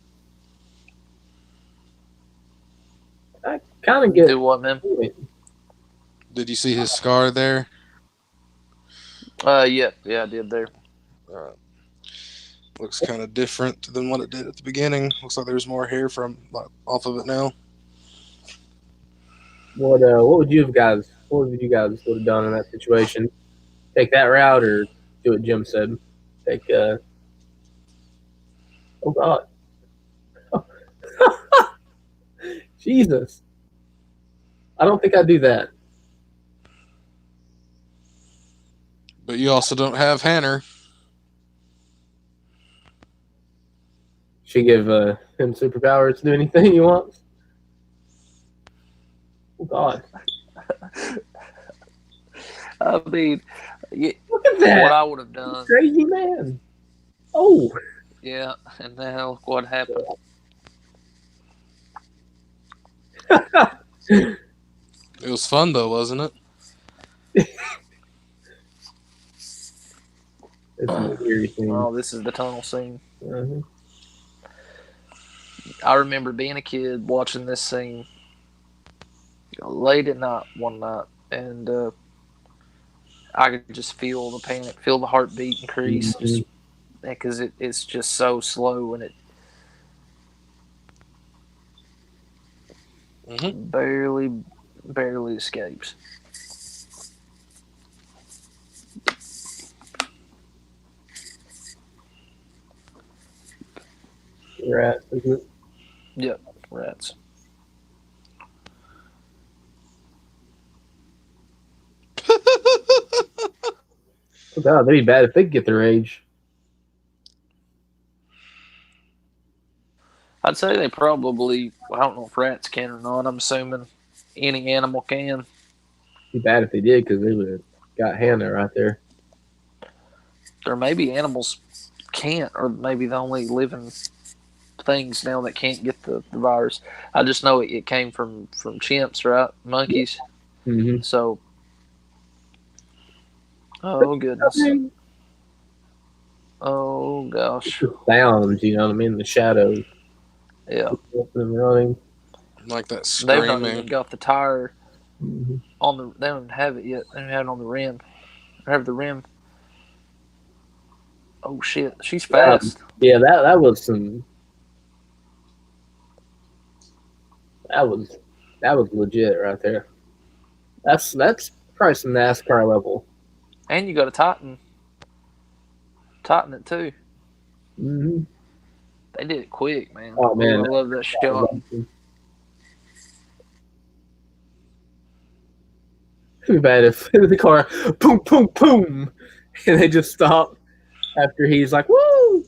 I kind of get. Do what, man? Did you see his scar there? Yeah, I did there. Looks kind of different than what it did at the beginning. Looks like there's more hair off of it now. What would you guys would have done in that situation? Take that route or do what Jim said? Take oh God. Jesus. I don't think I'd do that. But you also don't have Hannah. She give him superpowers to do anything he wants. Oh God. I mean, yeah, Look at that. what I would have done. Crazy man. Oh. Yeah, and now what happened? It was fun though, wasn't it? It's a weird thing. Oh, this is the tunnel scene. Uh-huh. I remember being a kid watching this scene late at night one night, and I could just feel the panic, feel the heartbeat increase, because it's just so slow and it barely escapes. Rats, isn't it? Yep, rats. Oh God, they'd be bad if they could get their age. I'd say they probably, I don't know if rats can or not. I'm assuming any animal can. It'd be bad if they did because they would have got Hannah right there. Or maybe animals can't, or maybe the only living things now that can't get the virus. I just know it came from chimps, right? Monkeys. Mm-hmm. So, oh goodness. Oh gosh. Sounds, you know what I mean? The shadows. Yeah. Them running. Like that They've not even screaming. got the tire Mm-hmm. on the. They don't have it yet. They don't have it on the rim. They have the rim. Oh shit! She's fast. Yeah, that was some. That was legit right there. That's probably some NASCAR level. And you got a Titan. Titan it too. Mm-hmm. They did it quick, man. Oh man, I love that shot. Too bad if the car boom boom boom and they just stop after he's like woo.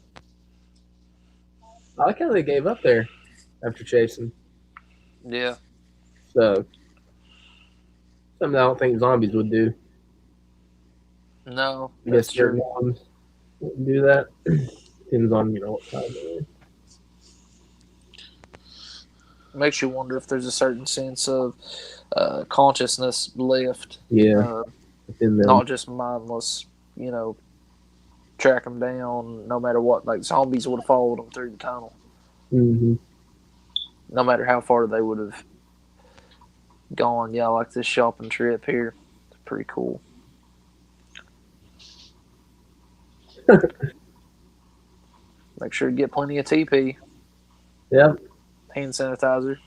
I like how they gave up there after chasing. Yeah. So something I don't think zombies would do. No, I guess that's certain true. ones wouldn't do that. Depends on what time they're in. Makes you wonder if there's a certain sense of consciousness left. Yeah, within them. Not just mindless, track them down no matter what. Like zombies would have followed them through the tunnel, Mm-hmm. no matter how far they would have gone. Yeah, like this shopping trip here. It's pretty cool. Make sure to get plenty of TP, Yep. hand sanitizer.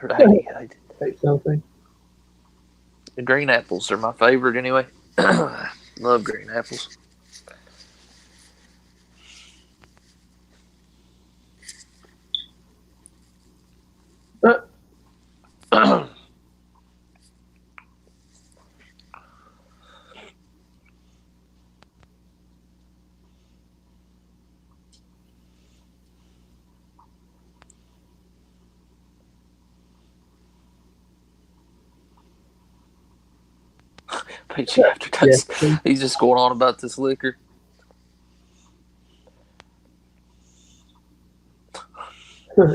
Right. Take something. The green apples are my favorite anyway. Love green apples. Peachy aftertaste. Yeah. He's just going on about this liquor.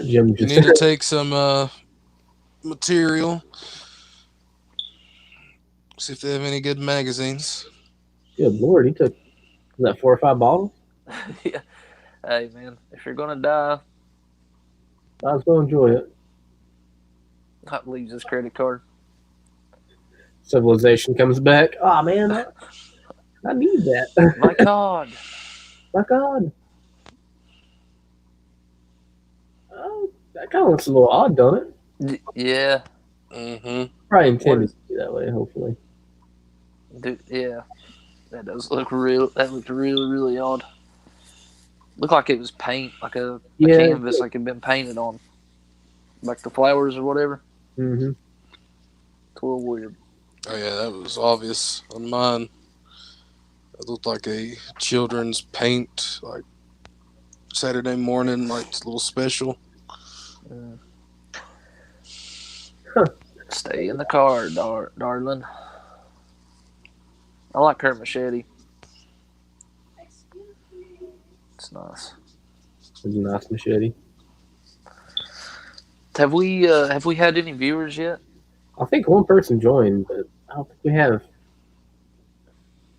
Jim You just need to take some material. See if they have any good magazines. good lord, he took was that 4 or 5 bottles? Yeah. Hey man, if you're gonna die, I was gonna enjoy it. not leave this credit card. Civilization comes back. Oh man, I need that. My God. My God. Oh, that kind of looks a little odd, don't it? Yeah. Mm-hmm. Probably intended to be that way, hopefully. Dude, yeah. That does look real. That looked really, really odd. Looked like it was paint, like a canvas, like it had been painted on, like the flowers or whatever. Mm-hmm. It's a little weird. Oh yeah, that was obvious on mine. It looked like a children's paint, like Saturday morning, like little special. Mm. Stay in the car, darling. I like her machete. It's nice. It's a nice machete. Have we had any viewers yet? I think one person joined, but I don't think we have.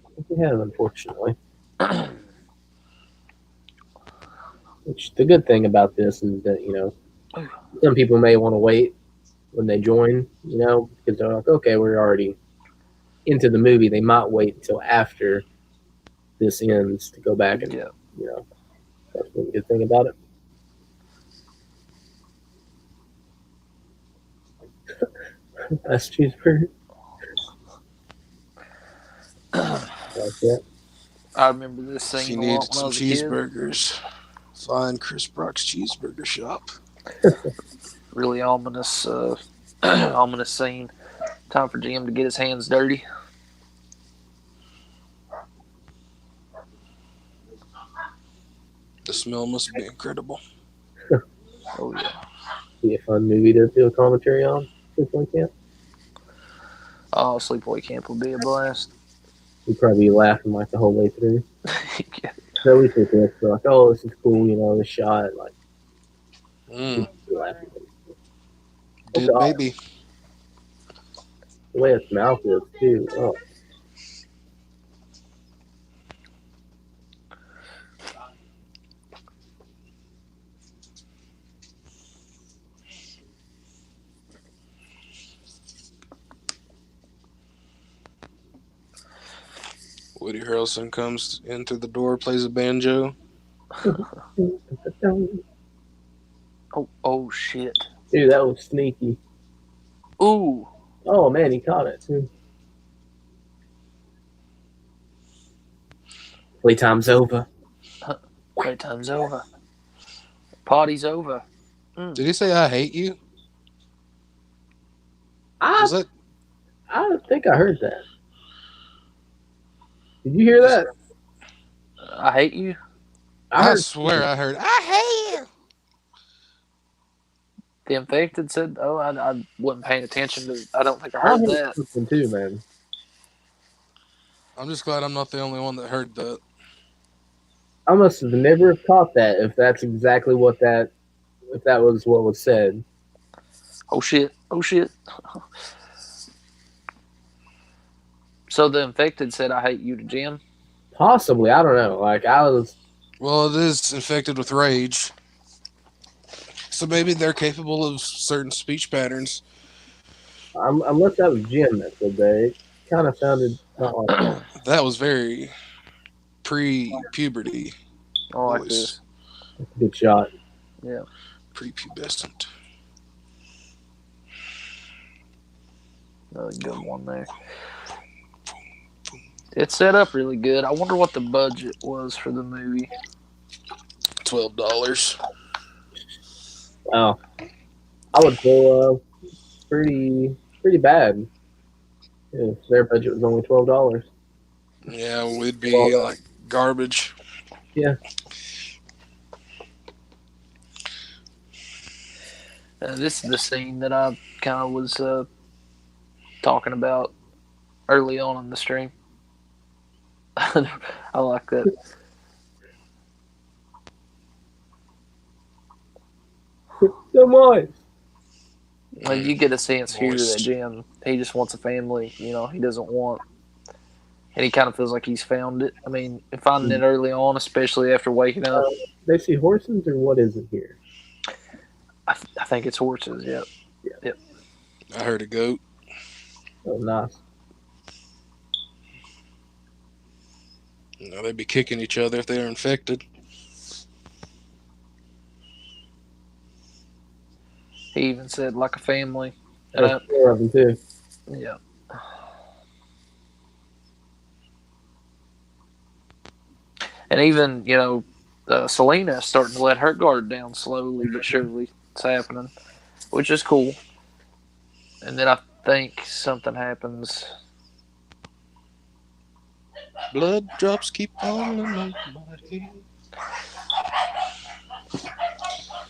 I think we have, unfortunately. Which the good thing about this is that, you know, some people may want to wait when they join, you know, because they're like, okay, we're already into the movie. They might wait until after this ends to go back and, Yeah. you know, that's the good thing about it. That's cheeseburger. Like that. I remember this If you scene a lot need when I some was a kid. cheeseburgers, find Chris Brock's Cheeseburger Shop. Really ominous, ominous scene. Time for Jim to get his hands dirty. The smell must be incredible. Oh yeah. Be a fun movie to do a commentary on. Sleepaway Camp. Oh, Sleepaway Camp would be a blast. We'd probably be laughing like the whole way through. Yeah. So we think this, we're like, oh, this is cool, you know, the shot, like, Mm, we'd be laughing. dead God. baby. The way its mouth is too. Oh, Woody Harrelson comes into the door, plays a banjo. Oh shit. dude, that was sneaky. Ooh. Oh man, he caught it too. Playtime's over. Playtime's over. Party's over. Did he say I hate you? I Was that think I heard that. Did you hear that? I hate you. I swear I heard I hate you. The infected said, "Oh, I wasn't paying attention to. I don't think I I heard heard that." something too, man. I'm just glad I'm not the only one that heard that. I must have never caught that if that's exactly what if that was what was said. Oh shit! Oh shit! So the infected said, "I hate you" to Jim. Possibly, I don't know. Like I was, Well, it is infected with rage. So maybe they're capable of certain speech patterns. unless that was Jim that said that. It kind of sounded not like that. That was very pre-puberty I like voice. this. Good shot. Yeah. Prepubescent. Another good one there. It's set up really good. I wonder what the budget was for the movie. $12. Oh, I would say pretty bad if their budget was only $12. Yeah, we'd be like garbage. Yeah. This is the scene that I kind of was talking about early on in the stream. I like that. So much. Like you get a sense here that Moist. Jim, he just wants a family. You know, he doesn't want, and he kind of feels like he's found it. I mean, finding it early on, especially after waking up. They see horses, or what is it here? I think it's horses. Yep. I heard a goat. Oh, nice. You know, they'd be kicking each other if they were infected. He even said like a family. There's 4 of them too. Yeah. And even, Selena starting to let her guard down slowly but surely. It's happening, which is cool. And then I think something happens. Blood drops keep falling on my head.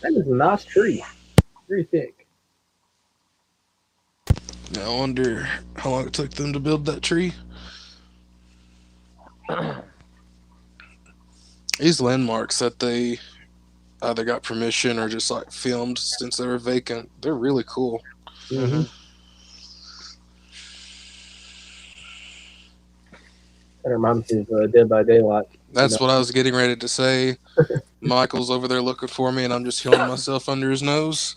That is a nice tree. Very thick. I wonder how long it took them to build that tree. These landmarks that they either got permission or just like filmed since they were vacant, they're really cool. Mm-hmm. That reminds me of Dead by Daylight. That's what I was getting ready to say. Michael's over there looking for me, and I'm just healing myself under his nose.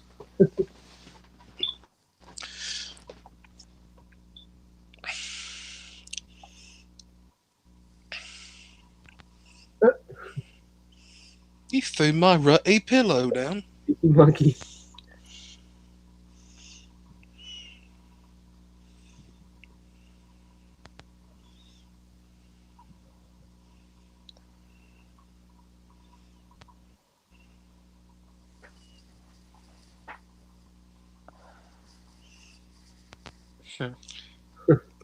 He threw my rutty pillow down. Monkey.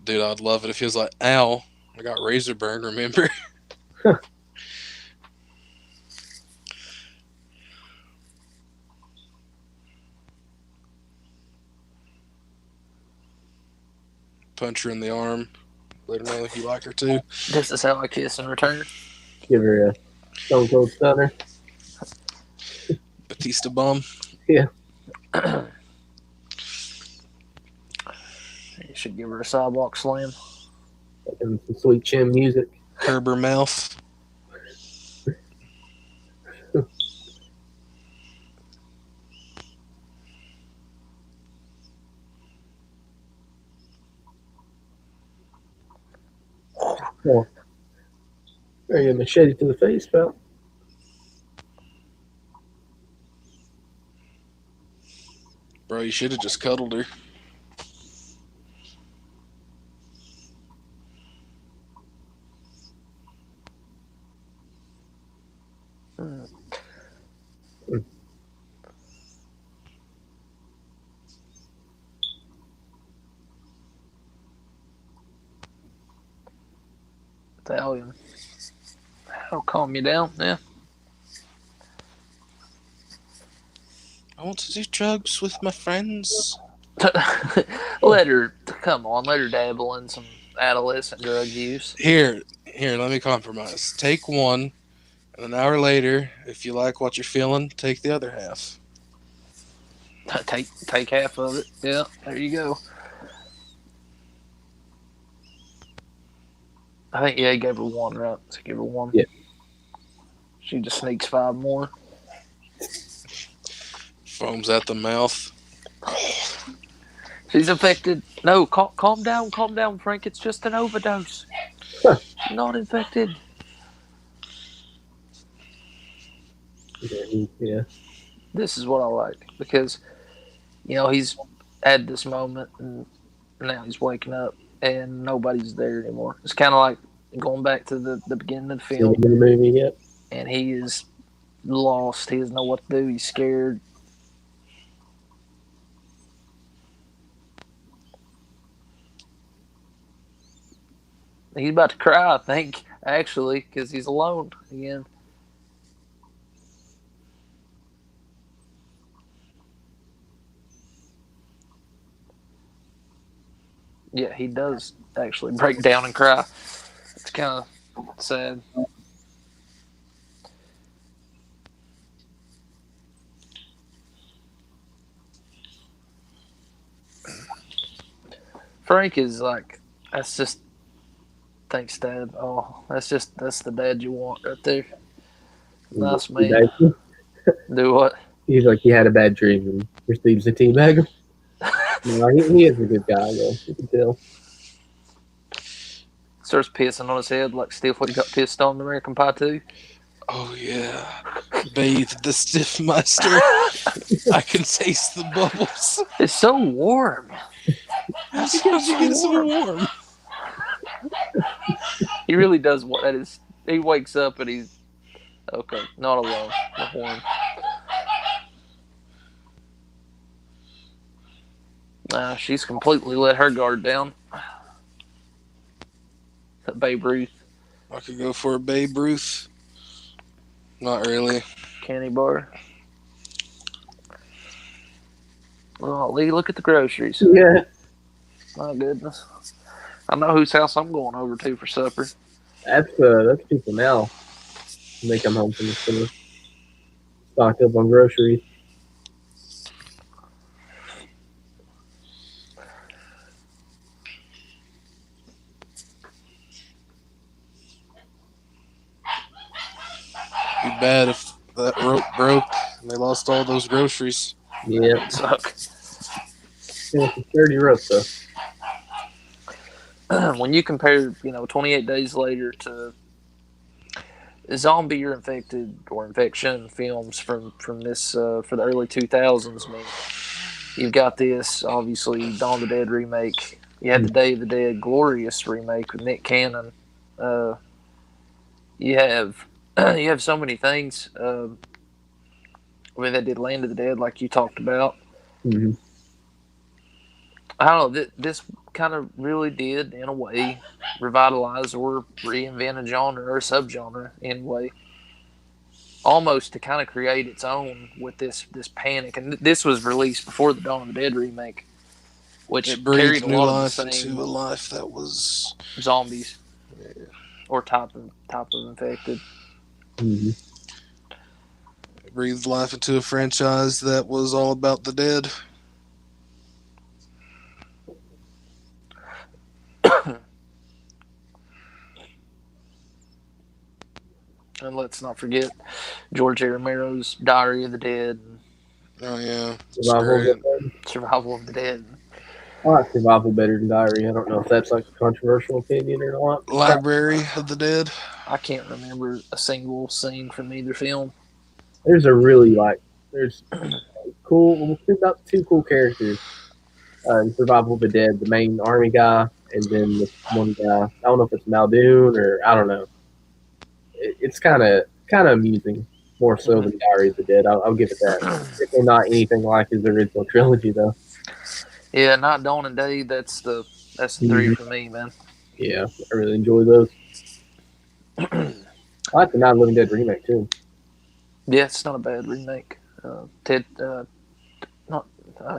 Dude, I'd love it if he was like, ow, I got razor burn, remember? Punch her in the arm. Let her know if you like her too. This is how I kiss in return. Give her a Stone Cold Stunner. Batista bomb. Yeah. You should give her a sidewalk slam. And some sweet chin music. Curb her mouth. Oh. There you go, machete to the face, pal. Bro, you should have just cuddled her. Italian. I'll calm you down. Yeah. I want to do drugs with my friends. Let her dabble in some adolescent drug use. Here, let me compromise. Take one, and an hour later, if you like what you're feeling, take the other half. Take half of it. Yeah, there you go. I think he gave her 1, right? So he gave her 1. Yeah. She just sneaks 5 more. Foams at the mouth. She's infected. No, calm down, Frank. It's just an overdose. Not infected. Yeah. This is what I like because, he's had this moment and now he's waking up and nobody's there anymore. It's kind of like going back to the beginning of the film. In the movie, yep. And he is lost. He doesn't know what to do. He's scared. He's about to cry, I think, actually, because he's alone again. Yeah, he does actually break down and cry. It's kind of sad. Frank is like, that's just, thanks, Dad. Oh, that's the dad you want right there. Nice man. Do what? He's like, he had a bad dream and receives a teabag. No, he is a good guy, though. You can tell. Starts pissing on his head like Steelfoot got pissed on in American Pie 2. Oh, yeah. Bathe the stiff meister. I can taste the bubbles. It's so warm. How'd you get so warm? He really does what that is. He wakes up and he's okay, not alone. Not warm. She's completely let her guard down. That Babe Ruth. I could go for a Babe Ruth. Not really. Candy bar. Oh, Lee, look at the groceries. Yeah. My goodness. I know whose house I'm going over to for supper. That's people now. When they come home from the store. Stocked up on groceries. Be bad if that rope broke and they lost all those groceries. Yeah. Suck. It's a sturdy rope, though. When you compare, 28 days later to zombie or infected or infection films from this for the early 2000s, I mean, you've got this obviously Dawn of the Dead remake. You had the Day of the Dead glorious remake with Nick Cannon. You have so many things. I mean, they did Land of the Dead, like you talked about. Mm-hmm. I don't know. This kind of really did, in a way, revitalize or reinvent a genre or a subgenre, anyway. Almost to kind of create its own with this panic. And this was released before the Dawn of the Dead remake, which It carried breathed a new lot of life the same into a life that was zombies or type of infected. Mm-hmm. it breathed life into a franchise that was all about the dead. And let's not forget George A. Romero's Diary of the Dead, Oh yeah, Survival of the Dead. I like Survival better than Diary. I don't know if that's like a controversial opinion or not. Library of the Dead. I can't remember a single scene from either film. There's there's about two cool characters. In Survival of the Dead, the main army guy, and then this one guy. I don't know if it's Muldoon or I don't know. It's kind of amusing, more so than Diary of the Dead. I'll give it that. It's not anything like his original trilogy, though. Yeah, not Dawn and Day. That's the 3 for me, man. Yeah, I really enjoy those. I like the Night of the Living Dead remake too. Yeah, it's not a bad remake. Ted, not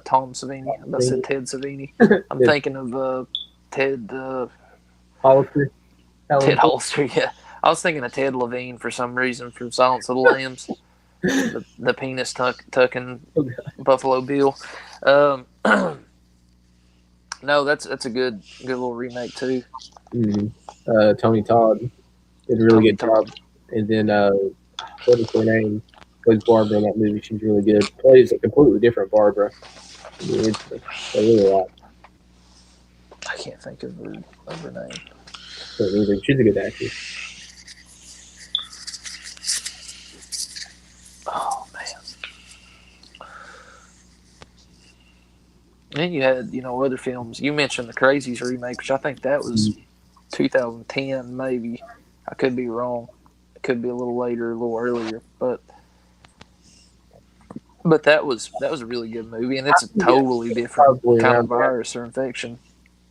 Tom Savini. I said Ted Savini. I'm thinking of Ted. Hollister. Ted Hollister. Yeah, I was thinking of Ted Levine for some reason from Silence of the Lambs. the penis tucking Buffalo Bill. No, that's a good little remake too. Tony Todd did a really Tony good job. Todd. And then what is her name? Plays Barbara in that movie. She's really good. Plays a completely different Barbara. I mean, it's a really lot. I can't think of her name. She's a good actress. Oh man. Then you had, other films. You mentioned the Crazies remake, which I think that was 2010, maybe. I could be wrong. It could be a little later, a little earlier, but that was a really good movie, and it's a totally different Probably kind around of virus or infection.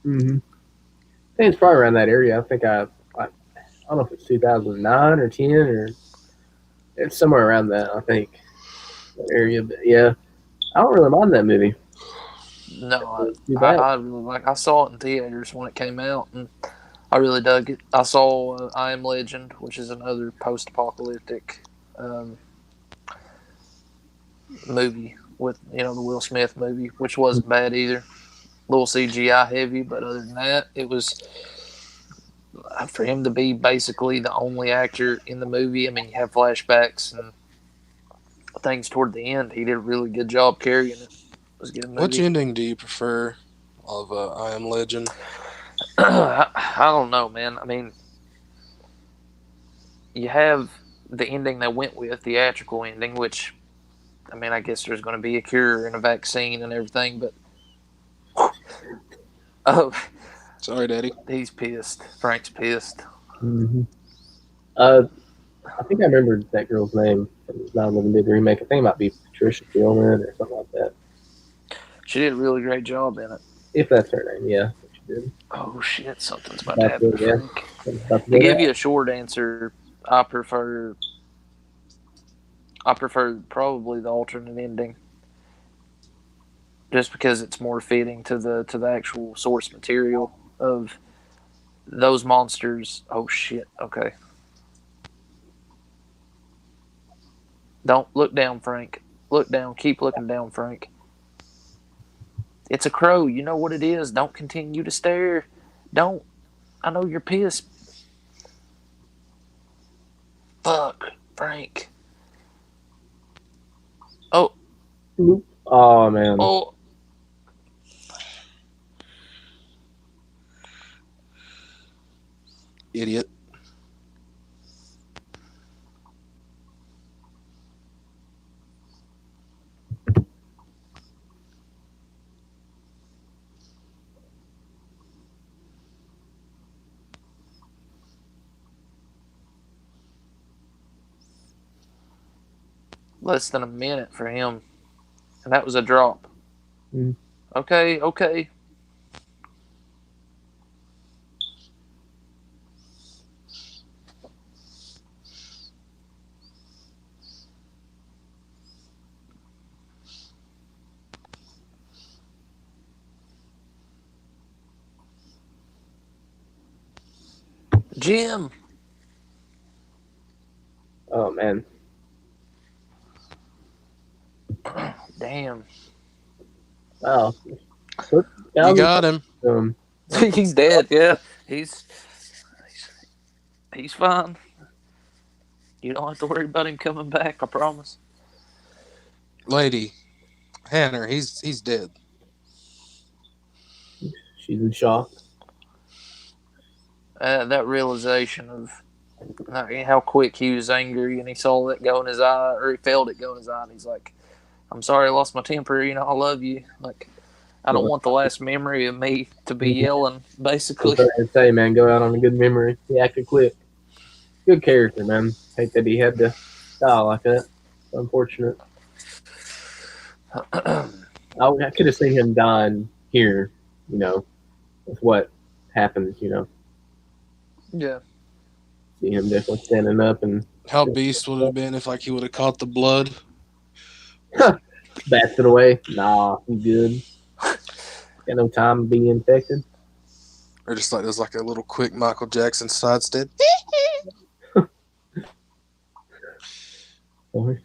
Mm-hmm. I think it's probably around that area. I think I don't know if it's 2009 or 10 or it's somewhere around that. I think that area, but yeah, I don't really mind that movie. No, Too I, bad. I really like. I saw it in theaters when it came out, and I really dug it. I saw I Am Legend, which is another post-apocalyptic um, movie with the Will Smith movie, which wasn't bad either. A little CGI heavy, but other than that, it was for him to be basically the only actor in the movie. I mean, you have flashbacks and things toward the end. He did a really good job carrying it. It was a good movie. Which ending do you prefer of I Am Legend? I don't know, man. I mean, you have the ending they went with, theatrical ending, which, I mean, I guess there's going to be a cure and a vaccine and everything, but oh, Sorry, Daddy. he's pissed. Frank's pissed. Mm-hmm. I think I remember that girl's name from the 9/11 did the remake. I think it might be Patricia Gilman or something like that. She did a really great job in it. If that's her name, yeah. She did. Oh shit! Something's about to happen to Yeah. Frank. To give you a short answer, I prefer probably the alternate ending, just because it's more fitting to the actual source material of those monsters. Oh shit! Okay, don't look down, Frank. Look down. Keep looking down, Frank. It's a crow. You know what it is. Don't continue to stare. Don't. I know you're pissed. Fuck, Frank. Oh. Oh man. Oh. Idiot. Less than a minute for him. And that was a drop. Mm. Okay. Jim. Oh man. Damn. Wow. You got him. He's dead, yeah. He's fine. You don't have to worry about him coming back, I promise. Lady. Hanner, he's dead. She's in shock. That realization of how quick he was angry and he saw it go in his eye, or he felt it go in his eye, and he's like, I'm sorry I lost my temper, I love you. Like, I don't want the last memory of me to be yelling, basically. I'd say, man, go out on a good memory. He acted quick. Good character, man. Hate that he had to die like that. Unfortunate. I could have seen him dying here, with what happens, Yeah. See him definitely standing up and How beast would it have been if he would have caught the blood? bats it away. Nah, he's good. Got no time to be infected. Or just there's a little quick Michael Jackson sidestep. What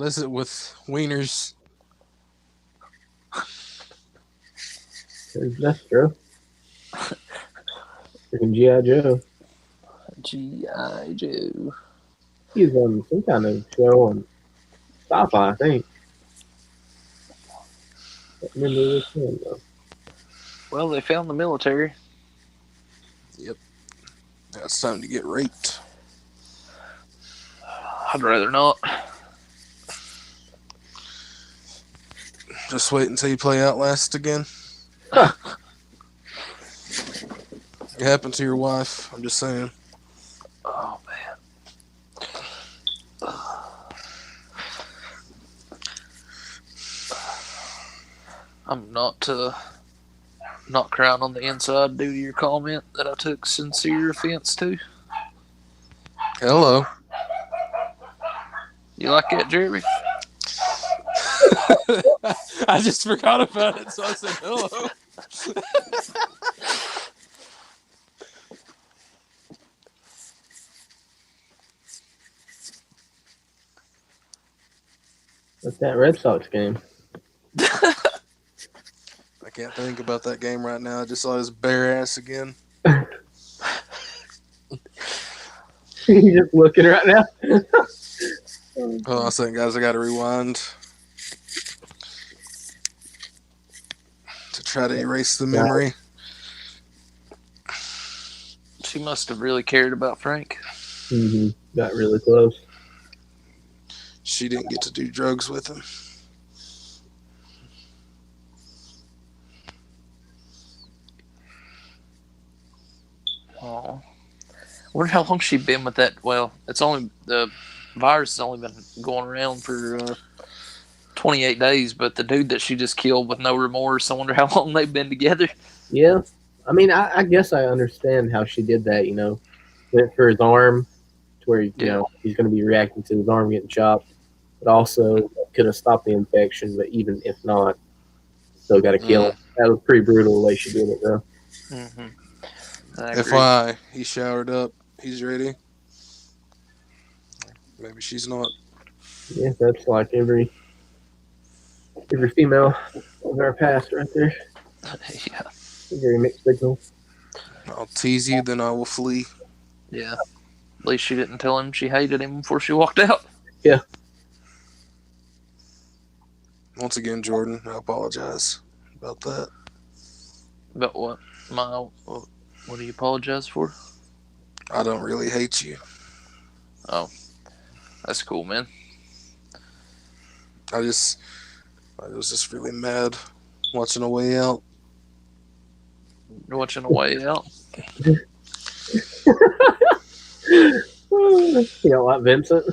is it with wieners? That's true. Freaking G.I. Joe. G.I. Joe. He's on some kind of show on Sci-Fi, I think. I can't remember which one though. Well, they found the military. Yep. Now it's time to get raped. I'd rather not. Just wait until you play Outlast again. It happened to your wife. I'm just saying. Oh man. I'm not crying on the inside due to your comment that I took sincere offense to. Hello. You like that, Jeremy? I just forgot about it, so I said hello. What's that Red Sox game? I can't think about that game right now. I just saw his bare ass again. You just looking right now? Hold on a second, guys. I got to rewind to try to erase the memory. She must have really cared about Frank. Mm-hmm. Got really close. She didn't get to do drugs with him. Oh, wonder how long she been with that. Well, the virus has only been going around for 28 days, but the dude that she just killed with no remorse, I wonder how long they've been together. Yeah. I mean, I guess I understand how she did that, Went for his arm to where, he's going to be reacting to his arm getting chopped. But also could have stopped the infection, but even if not, still got to kill him. That was pretty brutal the way she did it, though. Mm-hmm. FYI, he showered up. He's ready. Maybe she's not. Yeah, that's like every female of our past right there. Yeah. Very mixed signal. I'll tease you, then I will flee. Yeah. At least she didn't tell him she hated him before she walked out. Yeah. Once again, Jordan, I apologize about that. About what? What do you apologize for? I don't really hate you. Oh. That's cool, man. I was just really mad watching A Way Out. You're watching A Way Out? You don't like Vincent?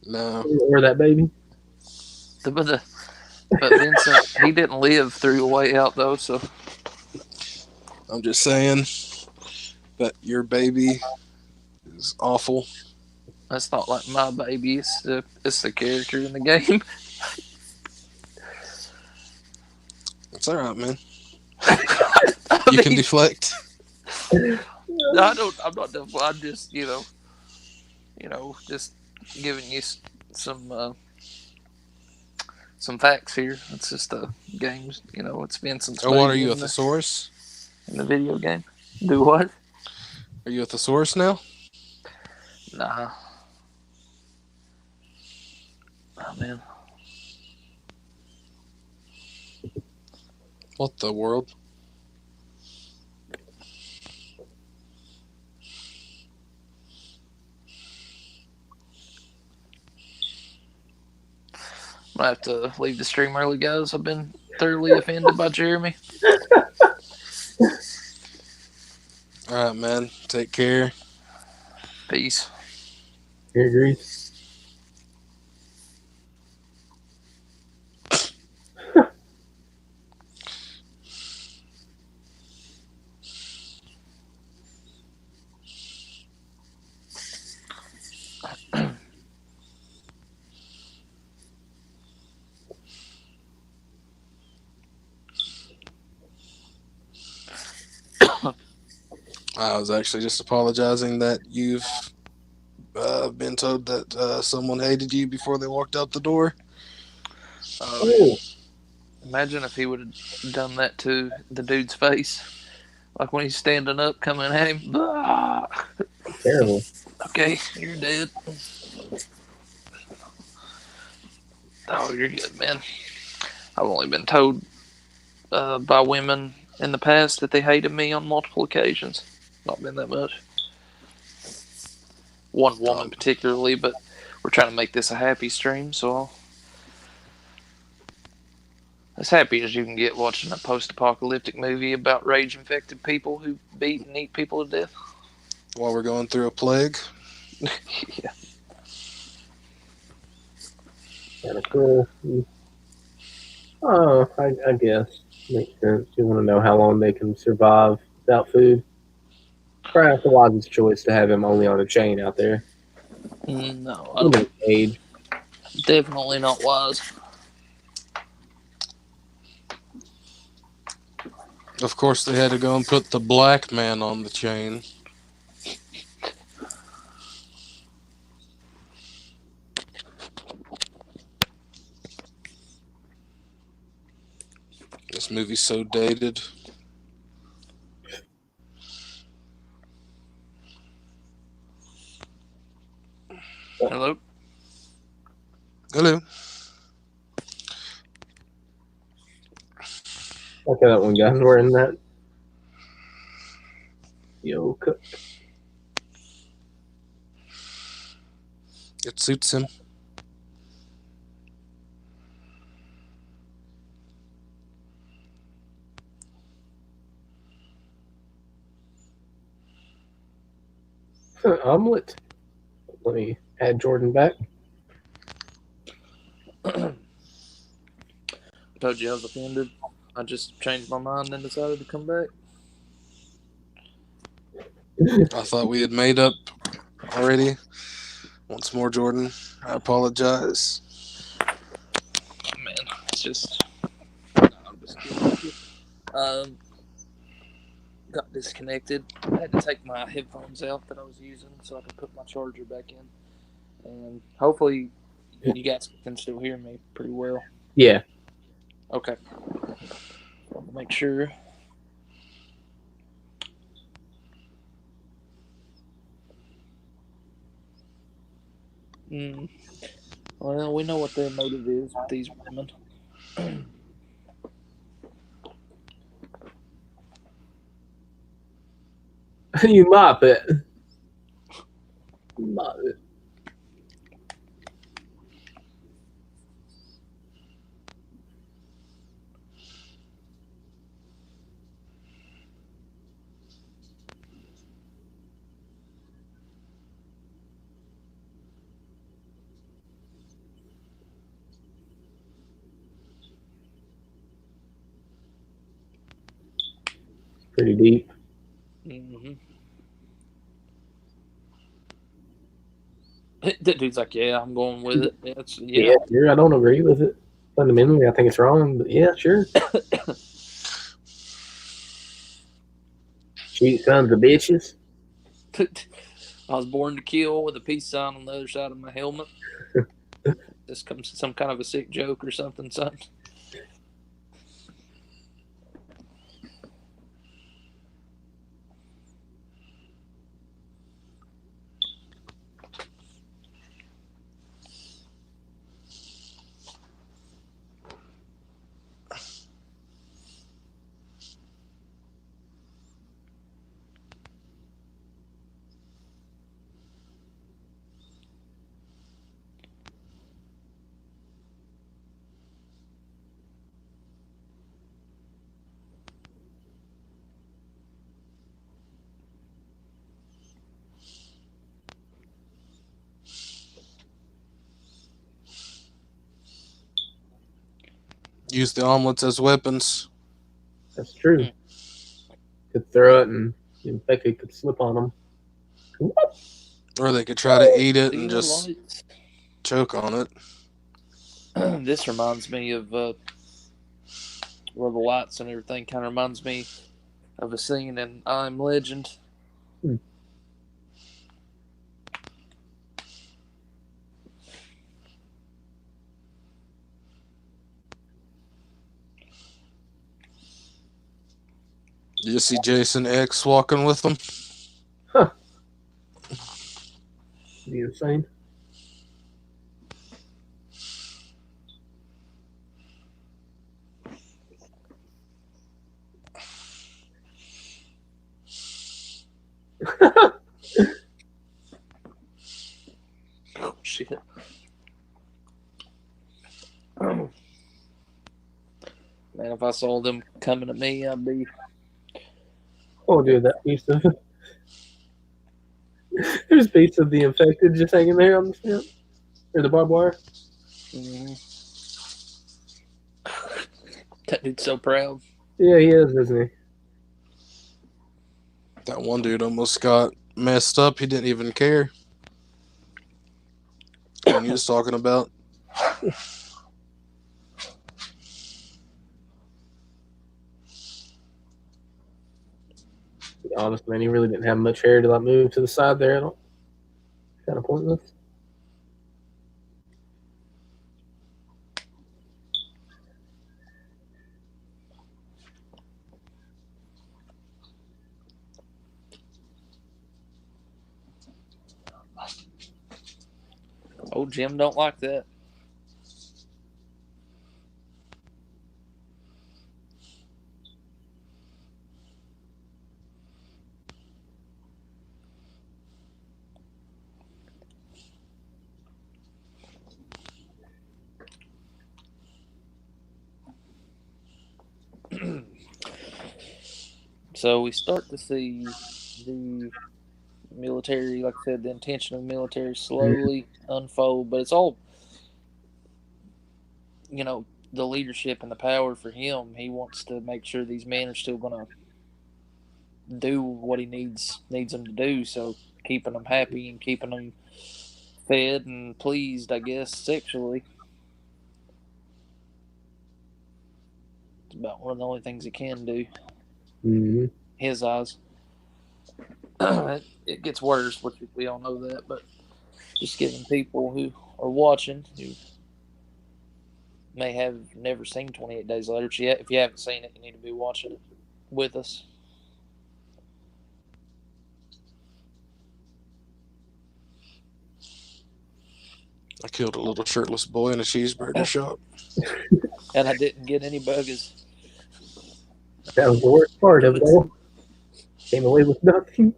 No. Or that baby? But Vincent, he didn't live through A Way Out, though, so. I'm just saying that your baby is awful. That's not like my baby. It's the character in the game. It's all right, man. I You can deflect. I'm not. I'm just, just giving you some facts here. It's just a game. It's Vincent's Oh, what are baby you, a in thesaurus? in the video game? Do what? Are you a thesaurus now? Nah. Oh, man. What the world? I'm gonna have to leave the stream early, guys. I've been thoroughly offended by Jeremy. All right, man. Take care. Peace. Here agrees. I was actually just apologizing that you've been told that someone hated you before they walked out the door. Oh, Imagine if he would have done that to the dude's face, like when he's standing up, coming at him. Ah! Terrible. Okay, you're dead. Oh, you're good, man. I've only been told by women in the past that they hated me on multiple occasions. Not been that much. One woman particularly, but we're trying to make this a happy stream, so I'll, as happy as you can get watching a post-apocalyptic movie about rage-infected people who beat and eat people to death. While we're going through a plague. Yeah. Kind of cool. Oh, I guess. Makes sense. You want to know how long they can survive without food. Perhaps the wisest choice to have him only on a chain out there. No, I In don't, a cage. definitely not wise. Of course, they had to go and put the black man on the chain. This movie's so dated. Hello? Hello. Okay, that one guy's wearing that. Yo, cook. It suits him. Omelet. Let me add Jordan back. Told you I was offended. I just changed my mind and decided to come back. I thought we had made up already. Once more, Jordan, I apologize. Man, it's just. I'm just kidding with you. Got disconnected. I had to take my headphones out that I was using so I could put my charger back in. And hopefully, you guys can still hear me pretty well. Yeah. Okay. I'll make sure. Well, we know what their motive is with these women. You mop it. Mop it. Pretty deep. Mm-hmm. That dude's like, yeah, I'm going with it. Yeah, sure. I don't agree with it. Fundamentally, I think it's wrong, but yeah, sure. Shoot sons of bitches. I was born to kill with a peace sign on the other side of my helmet. This comes some kind of a sick joke or something, son. Use the omelets as weapons. That's true. Could throw it and the infected could slip on them. Or they could try to eat it and Steel just lights. choke on it. This reminds me of well, the lights and everything kind of reminds me of a scene in I'm Legend. Did you see Jason X walking with them? Be insane. Oh shit. Man, if I saw them coming at me, I'd be. Oh, dude, that piece of there's a piece of the infected just hanging there on the fence or the barbed wire. That dude's so proud. Yeah, he is, isn't he? That one dude almost got messed up. He didn't even care. When he was talking about. To be honest, man, he really didn't have much hair to like move to the side there at all. Kind of pointless. Oh, Jim don't like that. So we start to see the military, like I said, the intention of the military slowly unfold, but it's all, you know, the leadership and the power for him. He wants to make sure these men are still going to do what he needs them to do. So keeping them happy and keeping them fed and pleased, I guess, sexually. It's about one of the only things he can do. Mm-hmm. His eyes. It gets worse, which we all know that, but just giving people who are watching, who may have never seen 28 Days Later, if you haven't seen it, you need to be watching it with us. I killed a little shirtless boy in a cheeseburger shop. And I didn't get any buggers. That was the worst part of it all. Came away with nothing.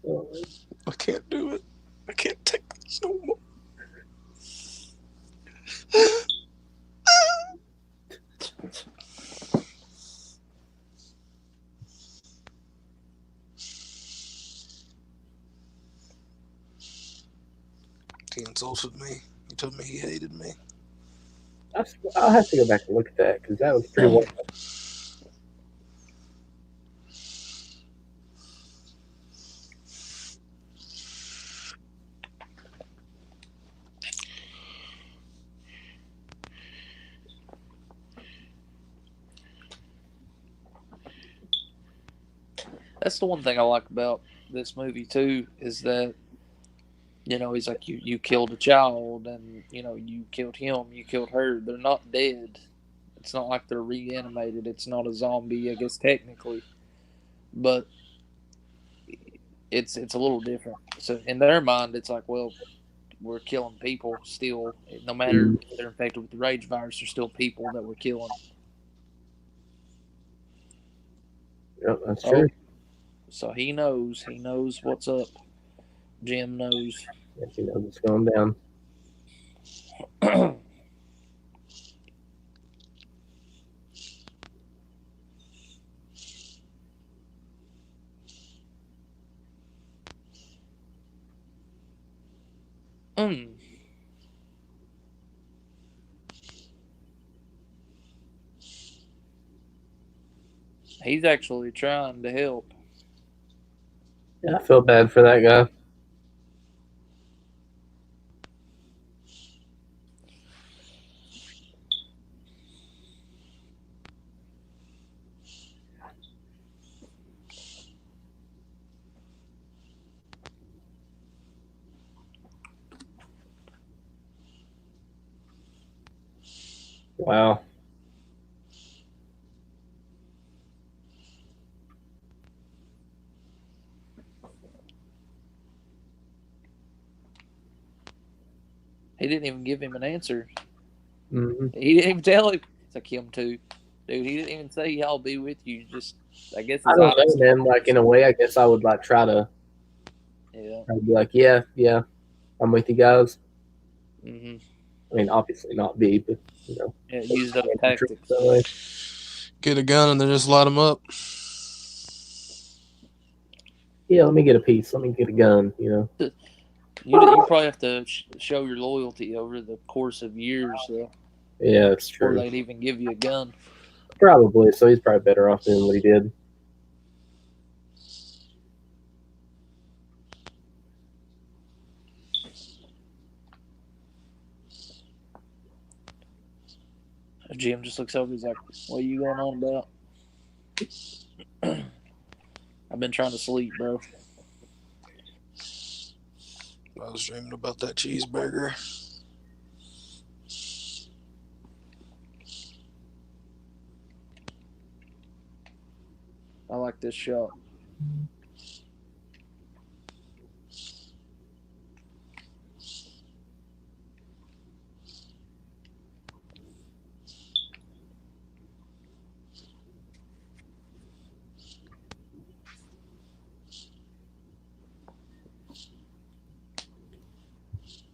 Oh, I can't do it. I can't take this no more. He insulted me. He told me he hated me. I'll have to go back and look at that because that was pretty well. That's the one thing I like about this movie too, is that, you know, he's like, you killed a child, and you know, you killed him, you killed her. They're not dead. It's not like they're reanimated. It's not a zombie, I guess technically, but it's a little different. So in their mind, it's like, well, we're killing people still, no matter if they're infected with the rage virus. They're still people that we're killing. Yep, that's true. So he knows what's up. Jim knows. Yes, he knows it's going down. He's actually trying to help. Yeah, I feel bad for that guy. Wow. He didn't even give him an answer. Hmm. He didn't even tell him. It's like him too. Dude, he didn't even say I'll be with you. Just I guess I his don't eyes. know, man. Like in a way, I guess I would like try to Yeah. be like, yeah, yeah, I'm with you guys. Hmm. I mean, obviously not be, but you know, Yeah. Use those can't be true tactics. that way. Get a gun and then just light them up. Yeah, let me get a piece. Let me get a gun. You know. You probably have to show your loyalty over the course of years Yeah, that's before true. they'd even give you a gun. Probably. So he's probably better off doing what he did. Jim just looks over. He's like, "What are you going on about?" I've been trying to sleep, bro. I was dreaming about that cheeseburger. I like this shot.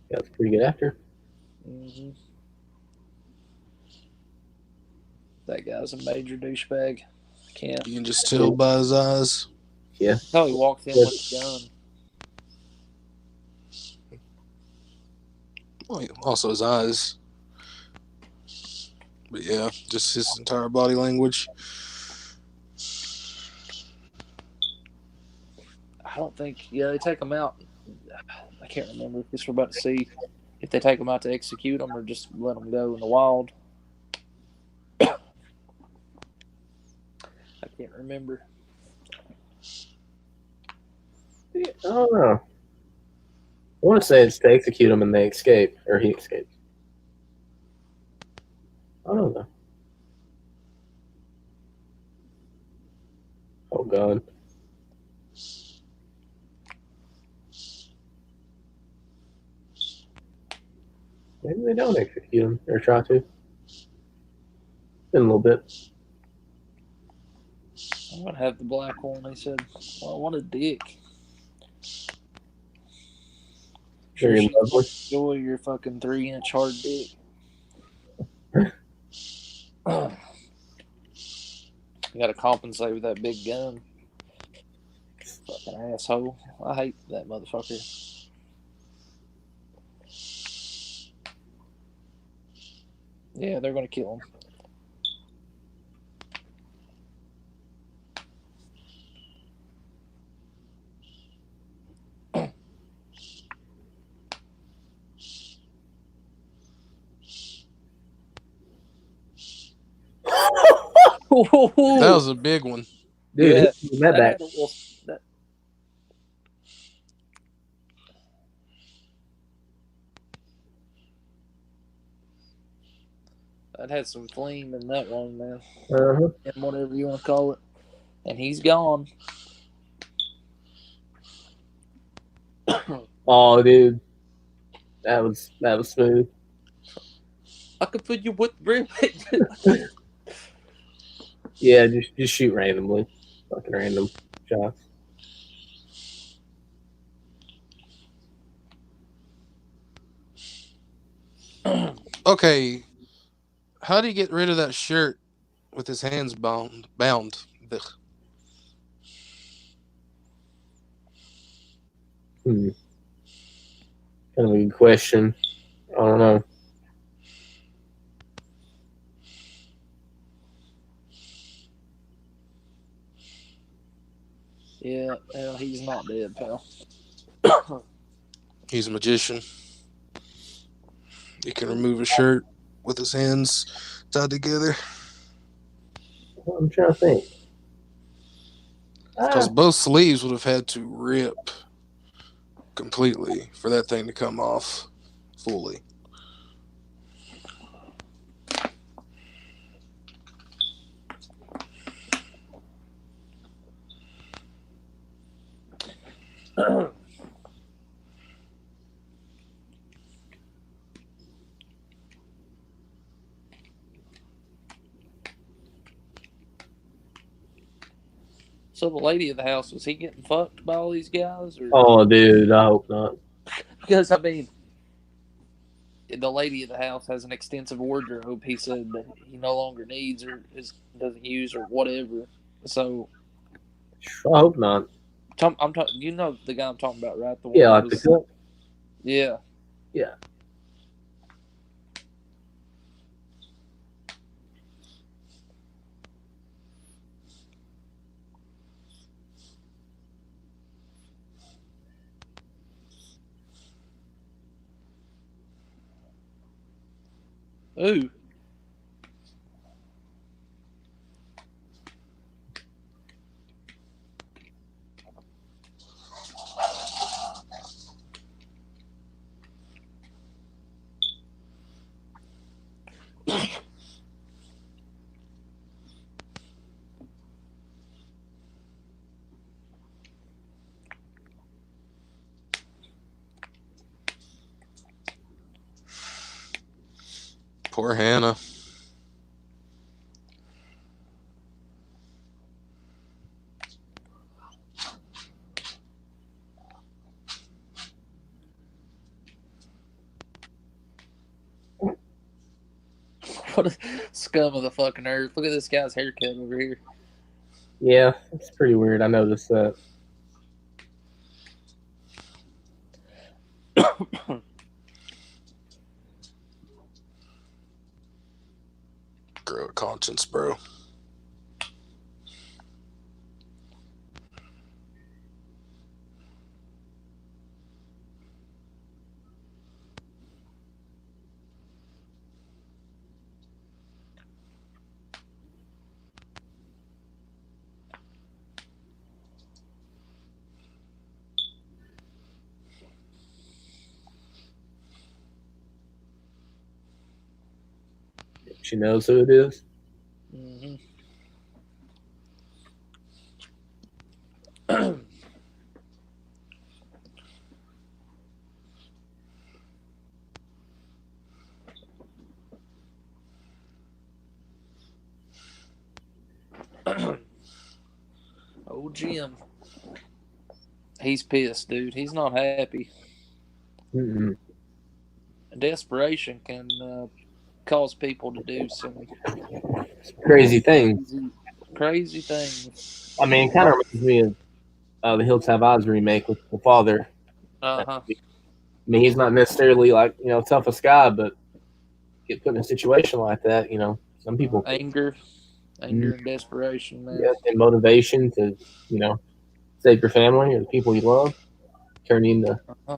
Yeah, that's a pretty good actor. Hmm. That guy's a major douchebag. Can't. You can just tell by his eyes. Yeah. Oh, he walked in with a gun. Well, also his eyes. But yeah, just his entire body language. I don't think. Yeah, they take him out. I can't remember if this we're about to see. If they take him out to execute him or just let him go in the wild. I can't remember. I don't know. I want to say it's to execute him and they escape, or he escapes. I don't know. Oh God. Maybe they don't execute him or try to. In a little bit. I'm gonna have the black one. He said, "Well, what a dick." Sure, Very she lovely. enjoy your fucking 3-inch hard dick. You gotta compensate with that big gun. Fucking asshole. I hate that motherfucker. Yeah, they're gonna kill him. That was a big one. Dude, Yeah, he's that that back. had almost that had some flame in that one, man. Uh-huh. And whatever you want to call it. And he's gone. Oh, dude. That was smooth. I could put you with real. Yeah, just shoot randomly. Fucking random shots. Okay, how do you get rid of that shirt with his hands bound? Ugh. Kind of a good question. I don't know. Yeah, well, he's not dead, pal. He's a magician. He can remove a shirt with his hands tied together. I'm trying to think. Because both sleeves would have had to rip completely for that thing to come off fully. So the lady of the house, was he getting fucked by all these guys? Or Oh, dude, I hope not. because I mean, the lady of the house has an extensive wardrobe. He said that he no longer needs or doesn't use or whatever. So I hope not. I'm talking. You know the guy I'm talking about, right? The one Yeah, that like the was. cook. Yeah. Yeah. Ooh. Poor Hannah. What a scum of the fucking earth. Look at this guy's haircut over here. Yeah, it's pretty weird. I noticed that. Grow a conscience, bro. She knows who it is. Mm-hmm. Oh, Jim. He's pissed, dude. He's not happy. Mm-mm. Desperation can cause people to do some Crazy thing. crazy things. I mean, it kind of reminds me of the Hills Have Eyes remake with the father. Uh-huh. I mean, he's not necessarily like, toughest guy, but get put in a situation like that, some people, Anger and desperation, man. yeah, and motivation to, save your family or the people you love, turn you into Uh-huh.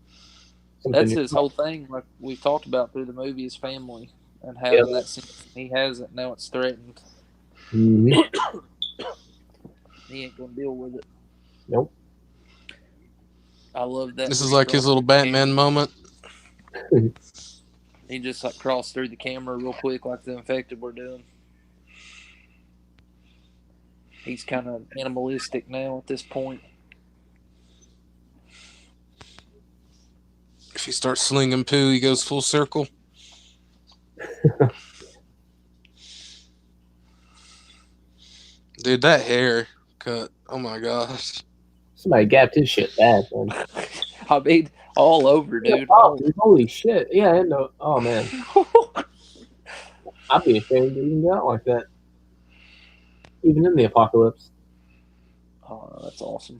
something. That's his whole thing, like we've talked about through the movie, his family and having that sense. He has it, now it's threatened. Mhm. He ain't gonna deal with it. Nope. I love that. This is like his little Batman moment. He just like crossed through the camera real quick, like the infected were doing. He's kind of animalistic now at this point. If he starts slinging poo, he goes full circle. Dude, that hair cut. Oh my gosh. Somebody gapped his shit bad, man. I mean, all over, dude. Oh, dude, holy shit. Yeah, I know. Oh, man. I'd be ashamed to even go out like that. Even in the apocalypse. Oh, that's awesome.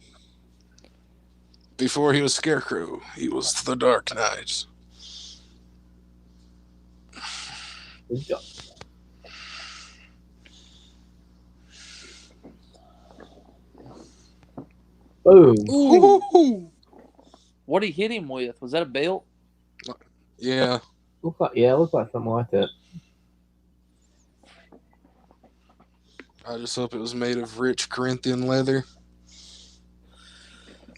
Before he was Scarecrow, he was the Dark Knight. Boom. Ooh. What he hit him with? Was that a belt? Yeah. It looked like something like that. I just hope it was made of rich Corinthian leather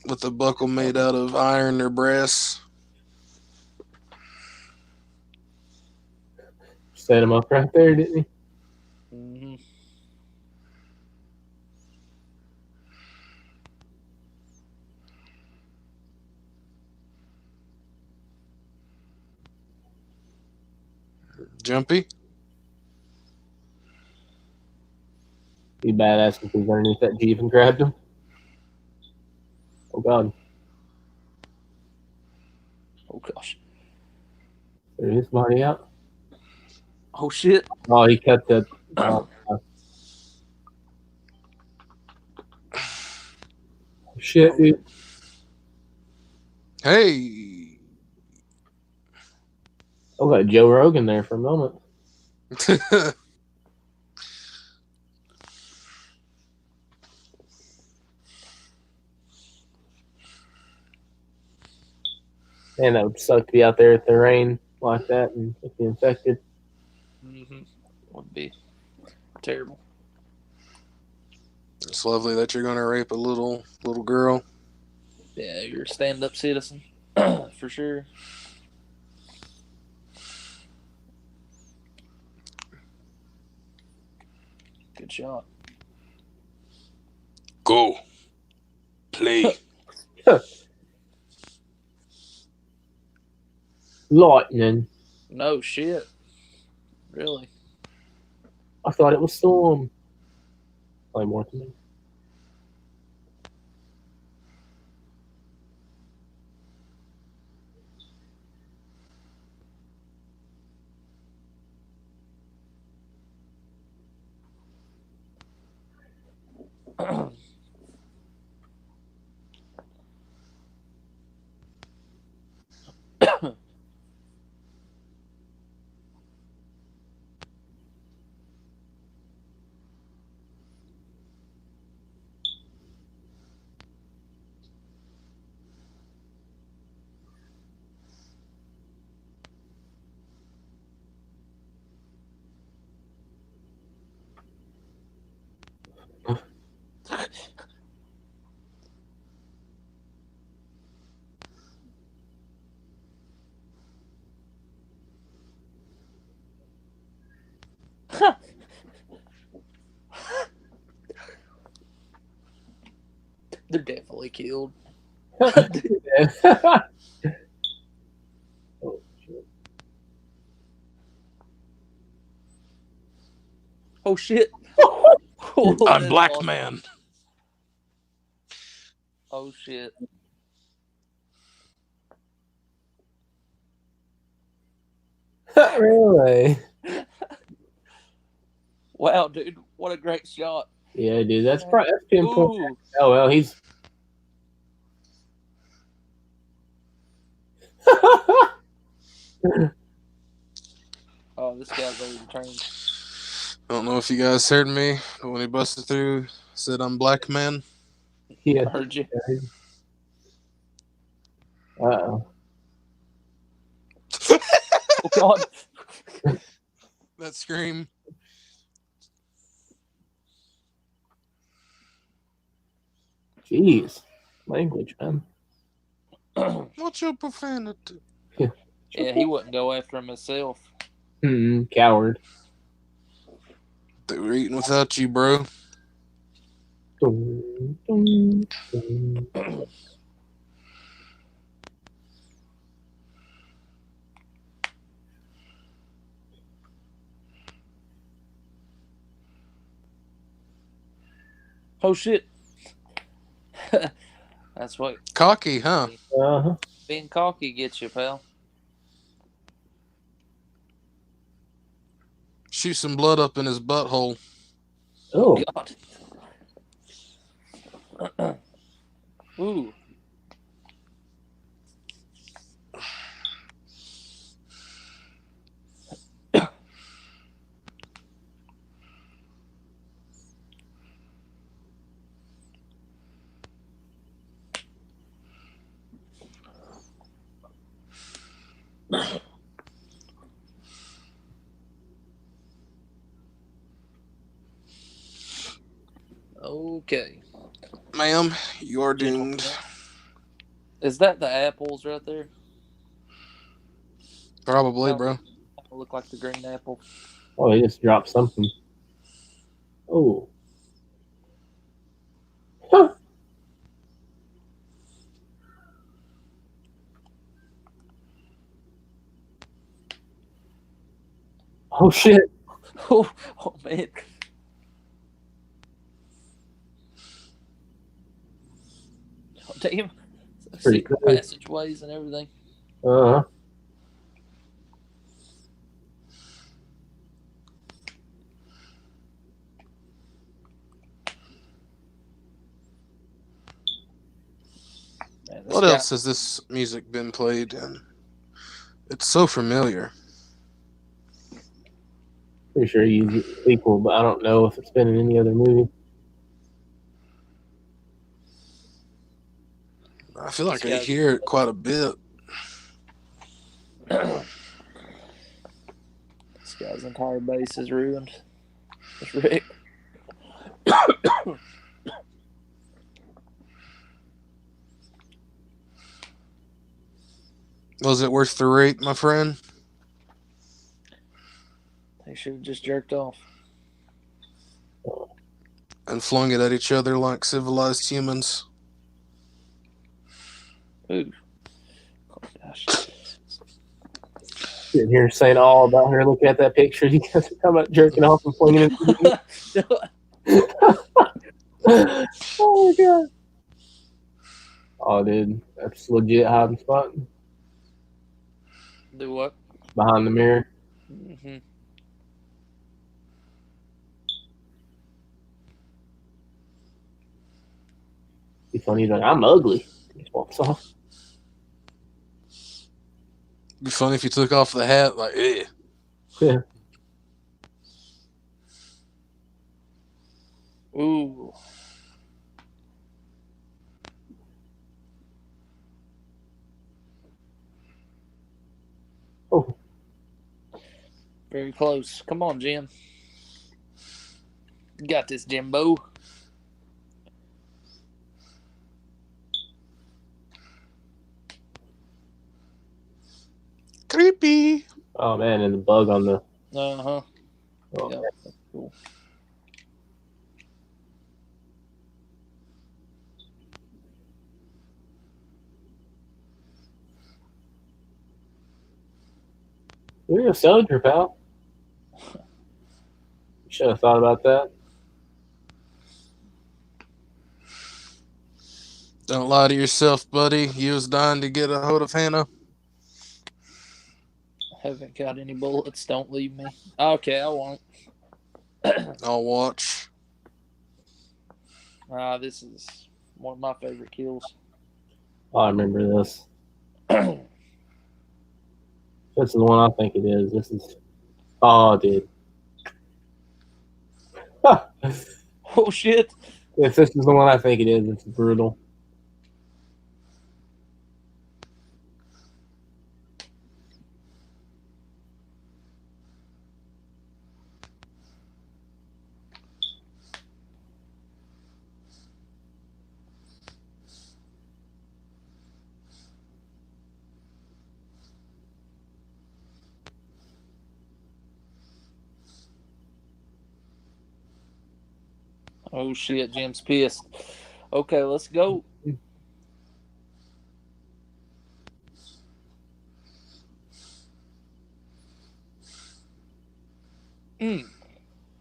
with the buckle made out of iron or brass. Set him up right there, didn't he? Mm-hmm. Jumpy. Be badass if he was underneath that Jeep and grabbed him. Oh God. Oh gosh. There his body out. Oh shit. Oh, he cut the. Oh, shit, dude. Hey. I got Joe Rogan there for a moment. Man, that would suck to be out there at the rain like that and get infected. Mm-hmm. Would be terrible. It's lovely that you're going to rape a little girl. Yeah, you're a stand-up citizen for sure. Good shot. Go. Play. Lightning. No shit. Really? I thought it was Storm. Play more to me. They're definitely killed. Oh, shit. Oh shit. I'm That's Black awesome. Man. Oh shit. Really? Wow, dude, what a great shot. Yeah, dude, that's pinpoint. Ooh. Oh well, he's. Oh, this guy's already turned. I don't know if you guys heard me, but when he busted through, said I'm Black Man. Yeah. I heard you. Uh-oh. Oh god. That scream. Jeez. Language, man. What's your profanity? Yeah, he wouldn't go after him himself. Coward. They were eating without you, bro. Dun, dun, dun. Oh shit. That's what Cocky, huh? Uh-huh. being cocky gets you, pal. Shoot some blood up in his butthole. Oh, God. Ooh. Okay. Ma'am, you are doomed. Is that the apples right there? Probably, Oh. bro. Look like the green apple. oh, he just dropped something. Oh. Huh. Oh shit. Oh man. Oh, Damn. Pretty Secret cool. passageways and everything. Uh-huh. Man, this What guy, else has this music been played in? It's so familiar. Pretty sure he used it sequel, but I don't know if it's been in any other movie. I feel like I Yeah. hear it quite a bit. This guy's entire base is ruined. It's Rick. Was it worth the rate, my friend? They should have just jerked off. And flung it at each other like civilized humans. Ooh. Oh, gosh. Sitting here saying all about her. Look at that picture. You guys are talking about jerking off and flinging it. Oh my god. Oh, dude, that's legit hiding spot Do what? behind the mirror. Mm-hmm. Be funny. He's like, I'm ugly. He just walks off. It'd be funny if you took off the hat, like, eh. Yeah. Ooh. Oh, Very close. Come on, Jim. You got this, Jimbo. Creepy. oh man, and the bug on the. Uh-huh. Oh, Yeah, that's cool. You're a soldier, pal. You should have thought about that. Don't lie to yourself, buddy. You was dying to get a hold of Hannah. Haven't got any bullets. Don't leave me. Okay, I won't. I'll watch. This is one of my favorite kills. Oh, I remember this. This is the one I think it is. This is. Oh, dude. Oh, shit. If this is the one I think it is, it's brutal. Oh, shit. Jim's pissed. Okay, let's go.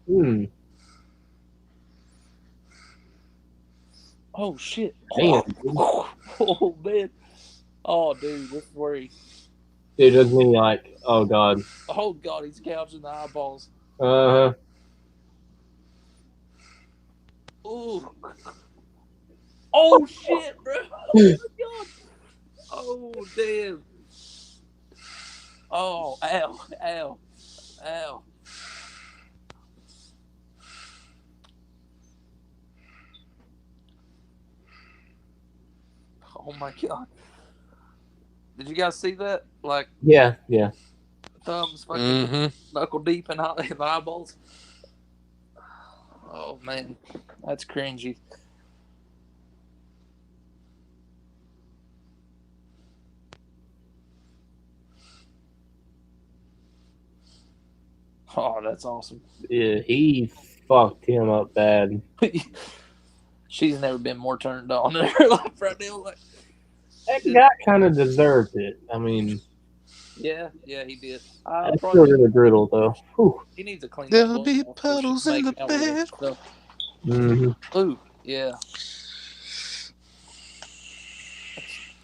Hmm. Oh, shit. Damn. Oh, man. Oh, dude, this is where he... Dude, doesn't he like, oh god. Oh, God, he's gouging the eyeballs. Uh-huh. Ooh. Oh, shit, bro. Oh, my God. Oh, damn. Oh, ow, ow, ow. Oh, my God. Did you guys see that? Like, Yeah, yeah. thumbs fucking Mm-hmm. knuckle deep in the eyeballs. Oh, man. That's cringy. Oh, that's awesome. Yeah, he fucked him up bad. She's never been more turned on in her life right now. Like, That guy kind of deserved it. I mean, yeah, he did. that's still Probably really brutal, though. Whew. he needs to clean. There'll that be book off before puddles she's in the making out with bed. her. So, Mm-hmm. ooh, yeah.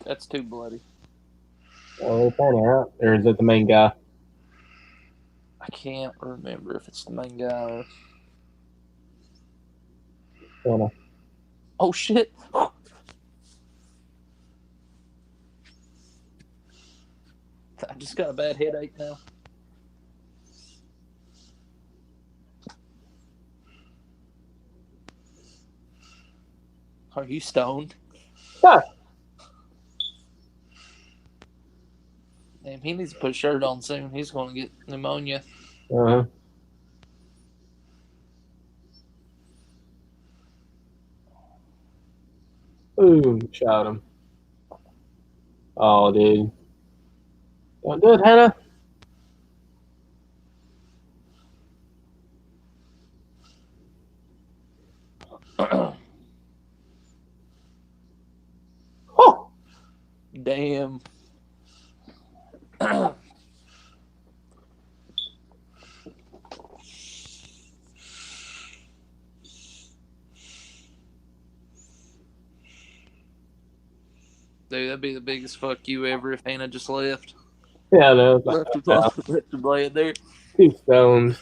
That's too bloody. Oh, kind out. Or is it the main guy? I can't remember if it's the main guy or. Kinda. Oh shit! I just got a bad headache now. Are you stoned? Huh. Damn, he needs to put a shirt on soon. He's going to get pneumonia. Uh-huh. Boom, shot him. Oh, dude. Don't do it, Hannah. Oh, Damn. Dude, that'd be the biggest fuck you ever if Hannah just left. yeah, no, Left him laying there. two stones.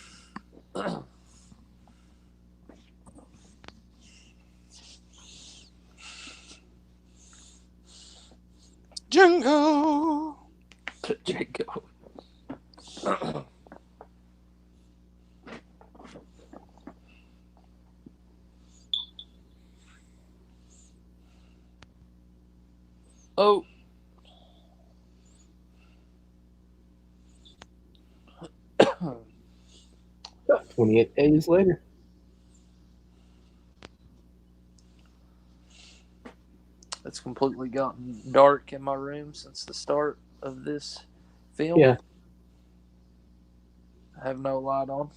Django. Jacob. Oh. 28 days later. It's completely gotten dark in my room since the start of this film. Yeah. I have no light on.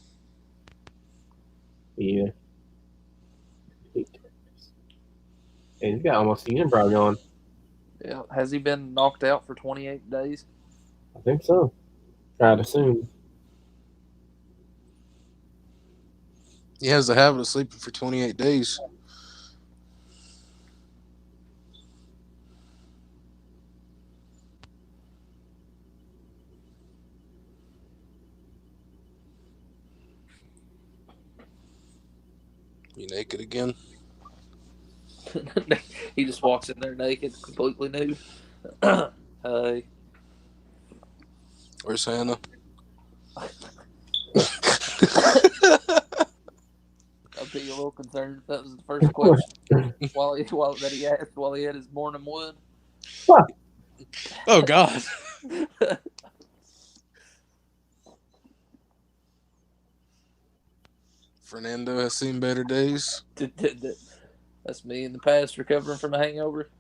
Yeah. Hey, he's got almost a unibrow going. Yeah. Has he been knocked out for 28 days? I think so. Try to assume. He has the habit of sleeping for 28 days. You naked again? He just walks in there naked, completely nude. Hey. Where's Hannah? I'd be a little concerned if that was the first question that he asked while he had his morning wood. Oh, God. Fernando has seen better days. That's me in the past recovering from a hangover.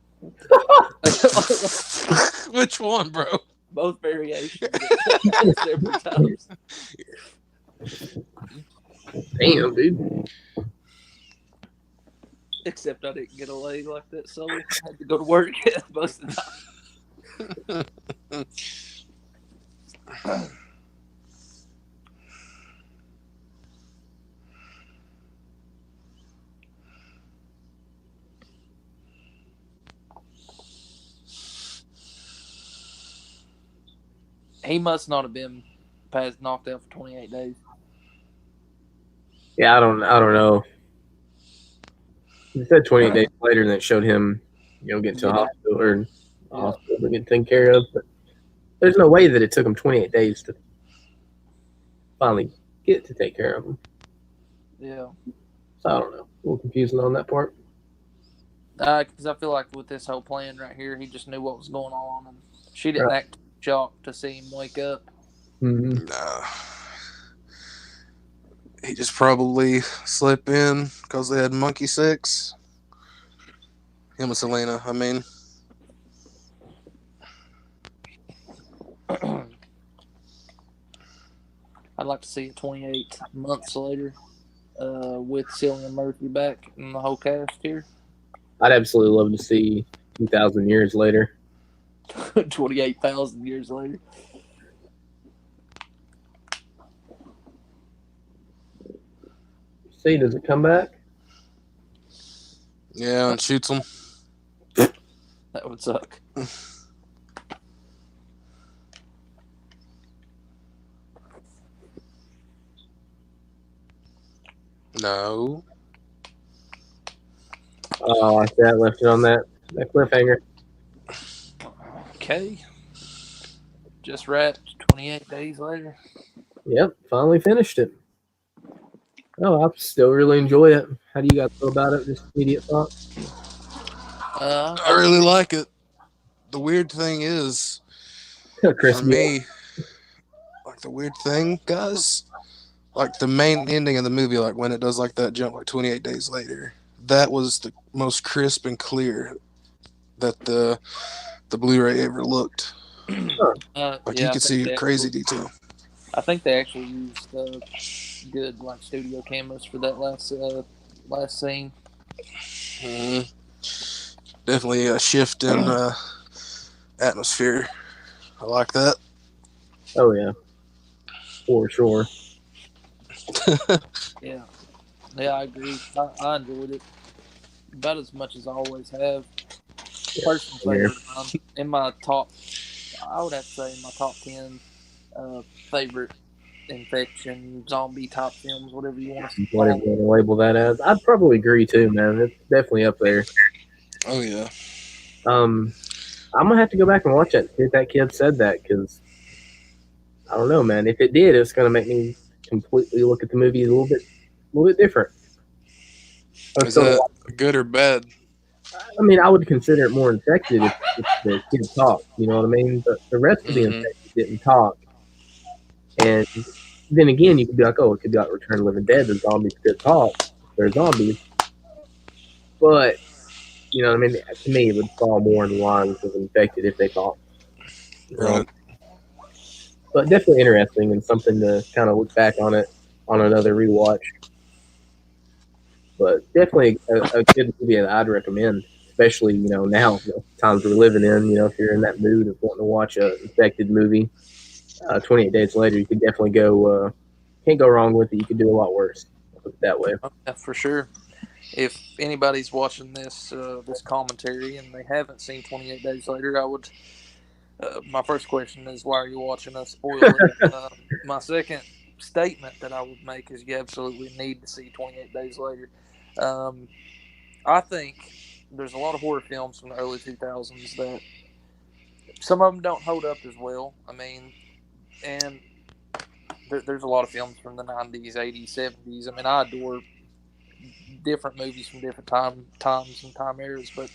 Which one, bro? Both variations. Several times. Damn, dude. Except I didn't get a leg like that, so I had to go to work most of the time. He must not have been knocked out for 28 days. Yeah, I don't know. He said 28 days later, and it showed him, getting to a hospital or hospital to get taken care of. But there's no way that it took him 28 days to finally get to take care of him. Yeah. So I don't know. A little confusing on that part. Because I feel like with this whole plan right here, he just knew what was going on, and she didn't act shocked to see him wake up. Mm-hmm. Nah. He just probably slept in because they had monkey sex. Him and Selena, I mean. I'd like to see it 28 months later with Cillian Murphy back and the whole cast here. I'd absolutely love to see 2,000 years later. 28,000 years later. See, does it come back? Yeah, and shoots him. That would suck. No. Oh, I that left it on that cliffhanger. Okay. Just wrapped 28 days later. Yep, finally finished it. Oh, I still really enjoy it. How do you guys feel about it? Just immediate thoughts. I really like it. The weird thing is, Chris, for me, like the weird thing, guys, like the main ending of the movie, like when it does like that jump, like 28 days later, that was the most crisp and clear that the Blu-ray ever looked. Like you I could think see crazy detail. I think they actually used good like studio cameras for that last scene. Definitely a shift in atmosphere. I like that. oh yeah, for sure. Yeah, I agree. I enjoyed it about as much as I always have. Personal favorite of mine. In my top, I would have to say in my top 10 favorite infection zombie type films, whatever you want to Whatever call you want to label that as. I'd probably agree too, man. It's definitely up there. Oh yeah. I'm gonna have to go back and watch that. See if that kid said that, because I don't know, man. If it did, it's gonna make me completely look at the movie a little bit different. Is that good or bad? I mean, I would consider it more infected if the kid talked. You know what I mean? But the rest of the infected didn't talk. And then again, you could be like, oh, it could be like Return of the Living Dead. The zombies could talk. They're zombies. But, you know what I mean? To me, it would fall more in the lines of infected if they talked. Right. But definitely interesting and something to kind of look back on it on another rewatch. But definitely a good movie that I'd recommend, especially, you know, now, the times we're living in, you know, if you're in that mood of wanting to watch an infected movie, 28 Days Later, you could definitely go, can't go wrong with it. You could do a lot worse. Put it that way. Yeah, for sure. If anybody's watching this commentary and they haven't seen 28 Days Later, I would. My first question is, why are you watching us spoil it? My second statement that I would make is you absolutely need to see 28 Days Later. I think there's a lot of horror films from the early 2000s that some of them don't hold up as well. I mean, and there's a lot of films from the 90s, 80s, 70s. I mean, I adore different movies from different times and time eras, but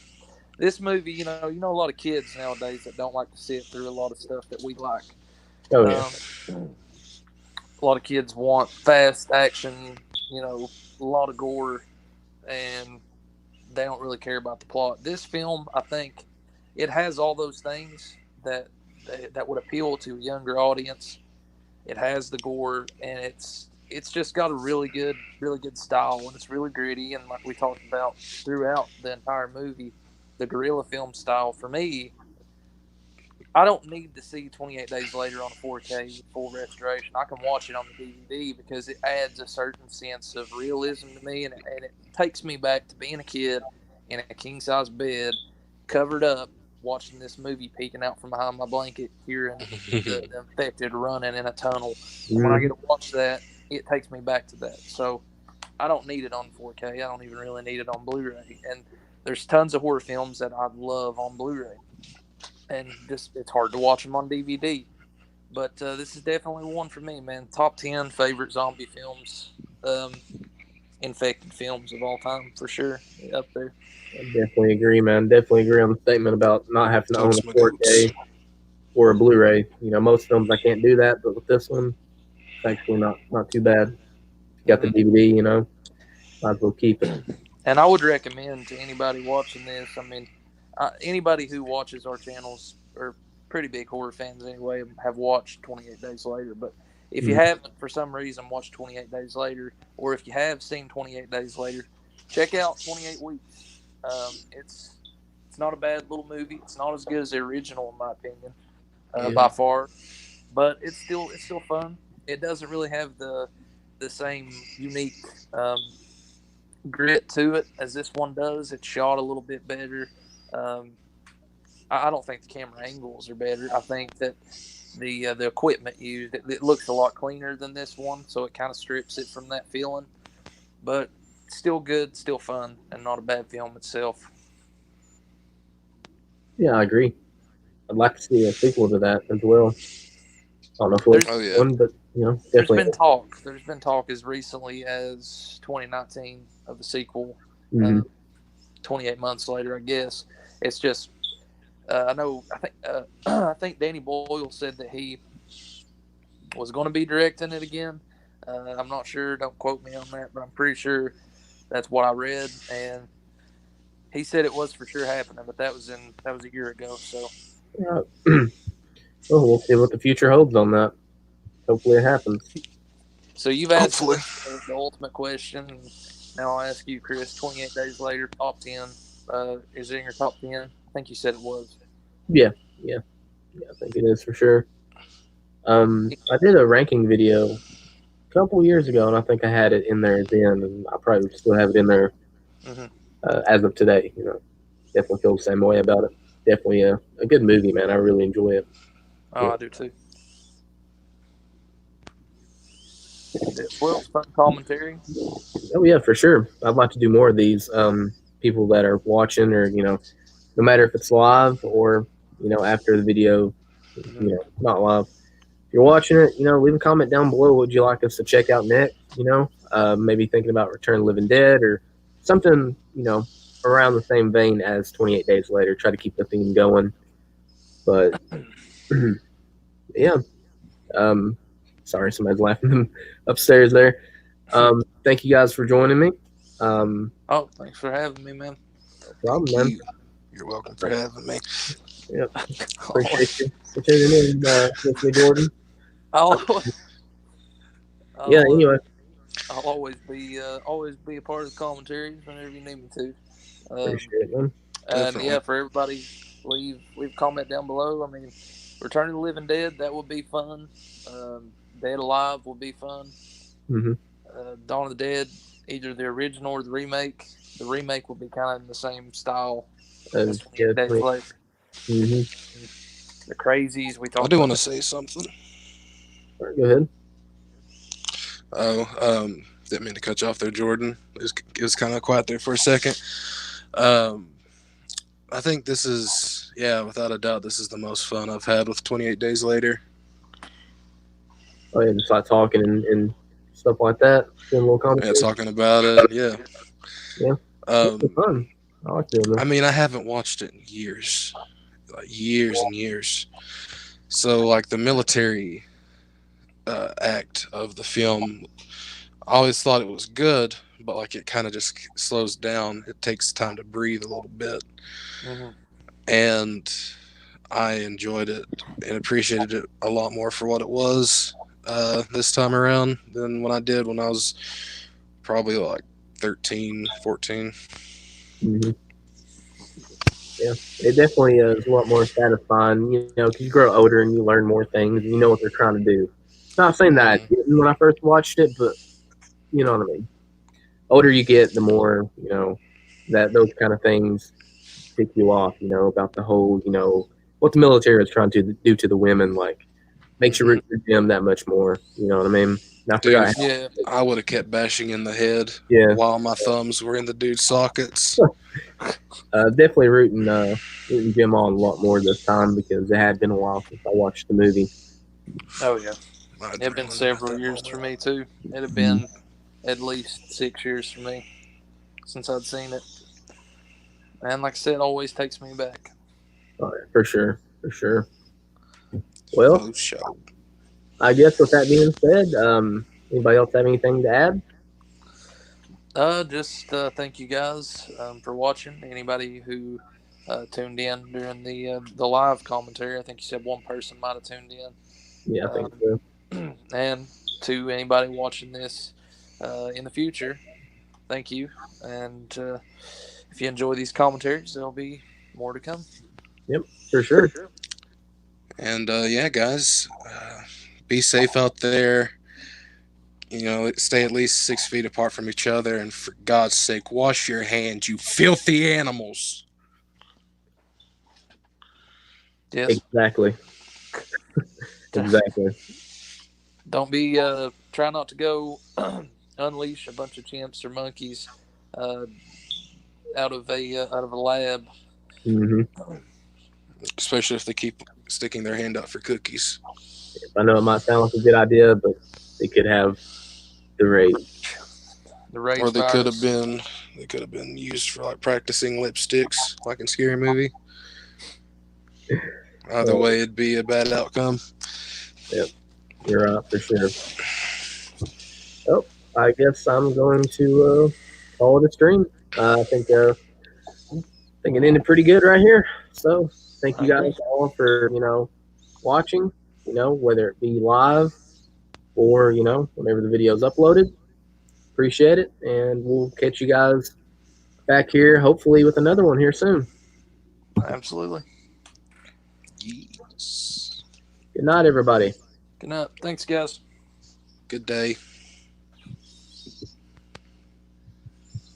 this movie, you know, a lot of kids nowadays that don't like to sit through a lot of stuff that we like. Oh, yeah. A lot of kids want fast action, you know, a lot of gore, and they don't really care about the plot. This film, I think, it has all those things that would appeal to a younger audience. It has the gore, and it's just got a really good style, and it's really gritty. And like we talked about throughout the entire movie, the guerrilla film style, for me, I don't need to see 28 Days Later on a 4K full restoration. I can watch it on the DVD because it adds a certain sense of realism to me, and it takes me back to being a kid in a king-size bed, covered up, watching this movie, peeking out from behind my blanket, hearing the infected running in a tunnel. And when I get to watch that, it takes me back to that. So I don't need it on 4K. I don't even really need it on Blu-ray. And there's tons of horror films that I love on Blu-ray, and it's hard to watch them on DVD. But this is definitely one for me, man. Top 10 favorite zombie films, infected films of all time, for sure. Up there. I definitely agree, man. Definitely agree on the statement about not having to own a 4K or a Blu-ray. You know, most films I can't do that, but with this one, it's actually not too bad. You got the DVD, you know, might as well keep it. And I would recommend to anybody watching this, I mean, anybody who watches our channels, or pretty big horror fans anyway, have watched 28 Days Later. But if you haven't, for some reason, watched 28 Days Later, or if you have seen 28 Days Later, check out 28 Weeks. It's not a bad little movie. It's not as good as the original, in my opinion, by far. But it's still fun. It doesn't really have the same unique grit to it as this one does. It's shot a little bit better. I don't think the camera angles are better. I think that the equipment used it looks a lot cleaner than this one, so it kind of strips it from that feeling. But still good, still fun, and not a bad film itself. Yeah, I agree. I'd like to see a sequel to that as well. I don't know if There's- it's Oh, yeah. one, but There's definitely. been talk. There's been talk as recently as 2019 of the sequel. Mhm. 28 months later, I guess. It's just I know. I think I think Danny Boyle said that he was going to be directing it again. I'm not sure. Don't quote me on that, but I'm pretty sure that's what I read. And he said it was for sure happening, but that was a year ago. So Yeah. Well, we'll see what the future holds on that. Hopefully, it happens. so you've asked Hopefully. the ultimate question. And now I'll ask you, Chris. 28 days later, top 10. Is it in your top 10? I think you said it was. Yeah, I think it is for sure. I did a ranking video a couple years ago, and I think I had it in there then, and I probably still have it in there Mhm. as of today. Definitely feel the same way about it. Definitely a good movie, man. I really enjoy it. Oh, Yeah. I do too. Well, fun commentary. Oh yeah, for sure. I'd like to do more of these. People that are watching, or no matter if it's live or after the video, not live. If you're watching it, leave a comment down below. What would you like us to check out next? Maybe thinking about Return of the Living Dead or something, around the same vein as 28 Days Later. Try to keep the theme going. But yeah. Sorry, somebody's laughing upstairs there. Thank you guys for joining me. Oh, thanks for having me, man. No problem, man. You're welcome for having me. Appreciate you for tuning in with me, Jordan. I'll, Yeah, anyway. I'll always be a part of the commentaries whenever you need me to. Appreciate it, man. And Definitely. yeah, for everybody, leave a comment down below. I mean, Return of the Living Dead, that would be fun. Dead Alive would be fun. Mm-hmm. Dawn of the Dead, either the original or the remake. The remake would be kind of in the same style as 28 Days Later. Mm-hmm. The Crazies, we talked I do about want to that. say something. All right, go ahead. Oh, didn't mean to cut you off there, Jordan. It was kind of quiet there for a second. I think this is, without a doubt, this is the most fun I've had with 28 Days Later. Oh yeah, just like talking and stuff like that. Doing a little commentary. Yeah, talking about it. Yeah. Yeah. It's fun. I like doing this. I mean, I haven't watched it in years, like years and years. So, like the military act of the film, I always thought it was good, but like it kind of just slows down. It takes time to breathe a little bit, and I enjoyed it and appreciated it a lot more for what it was this time around than when I did when I was probably like 13, 14. Mm-hmm. Yeah, it definitely is a lot more satisfying, because you grow older and you learn more things and you know what they're trying to do. Not saying that I didn't when I first watched it, but you know what I mean. Older you get, the more, that those kind of things tick you off, about the whole, what the military is trying to do to the women, like, makes you root for them that much more, you know what I mean? And I Dude, forgot. Yeah. I would have kept bashing in the head while my thumbs were in the dude's sockets. Definitely rooting Jim on a lot more this time because it had been a while since I watched the movie. Oh yeah. It had been several years for me too. It had been at least 6 years for me since I'd seen it. And like I said, it always takes me back. Oh, yeah, for sure. Well, Oh, show. I guess with that being said, anybody else have anything to add? Just thank you guys for watching. Anybody who tuned in during the live commentary, I think you said one person might have tuned in. Yeah, I think so. And to anybody watching this in the future, thank you. And if you enjoy these commentaries, there'll be more to come. Yep, for sure. And guys, be safe out there. Stay at least 6 feet apart from each other, and for God's sake, wash your hands, you filthy animals. Yes. Exactly. Exactly. Don't be try not to go unleash a bunch of chimps or monkeys uh, out of a lab. hmm Especially if they keep sticking their hand out for cookies. I know it might sound like a good idea, but they could have the rage. The Or race they could have virus. been used for like practicing lipsticks, like in Scary Movie. Either So, way, it'd be a bad outcome. yeah, you're right for sure. Oh, I guess I'm going to call it a stream. I think it ended pretty good right here. So thank I you guys agree. all for watching. Whether it be live or whenever the video is uploaded. Appreciate it, and we'll catch you guys back here hopefully with another one here soon. Absolutely. Yes. Good night, everybody. Good night. Thanks, guys. Good day.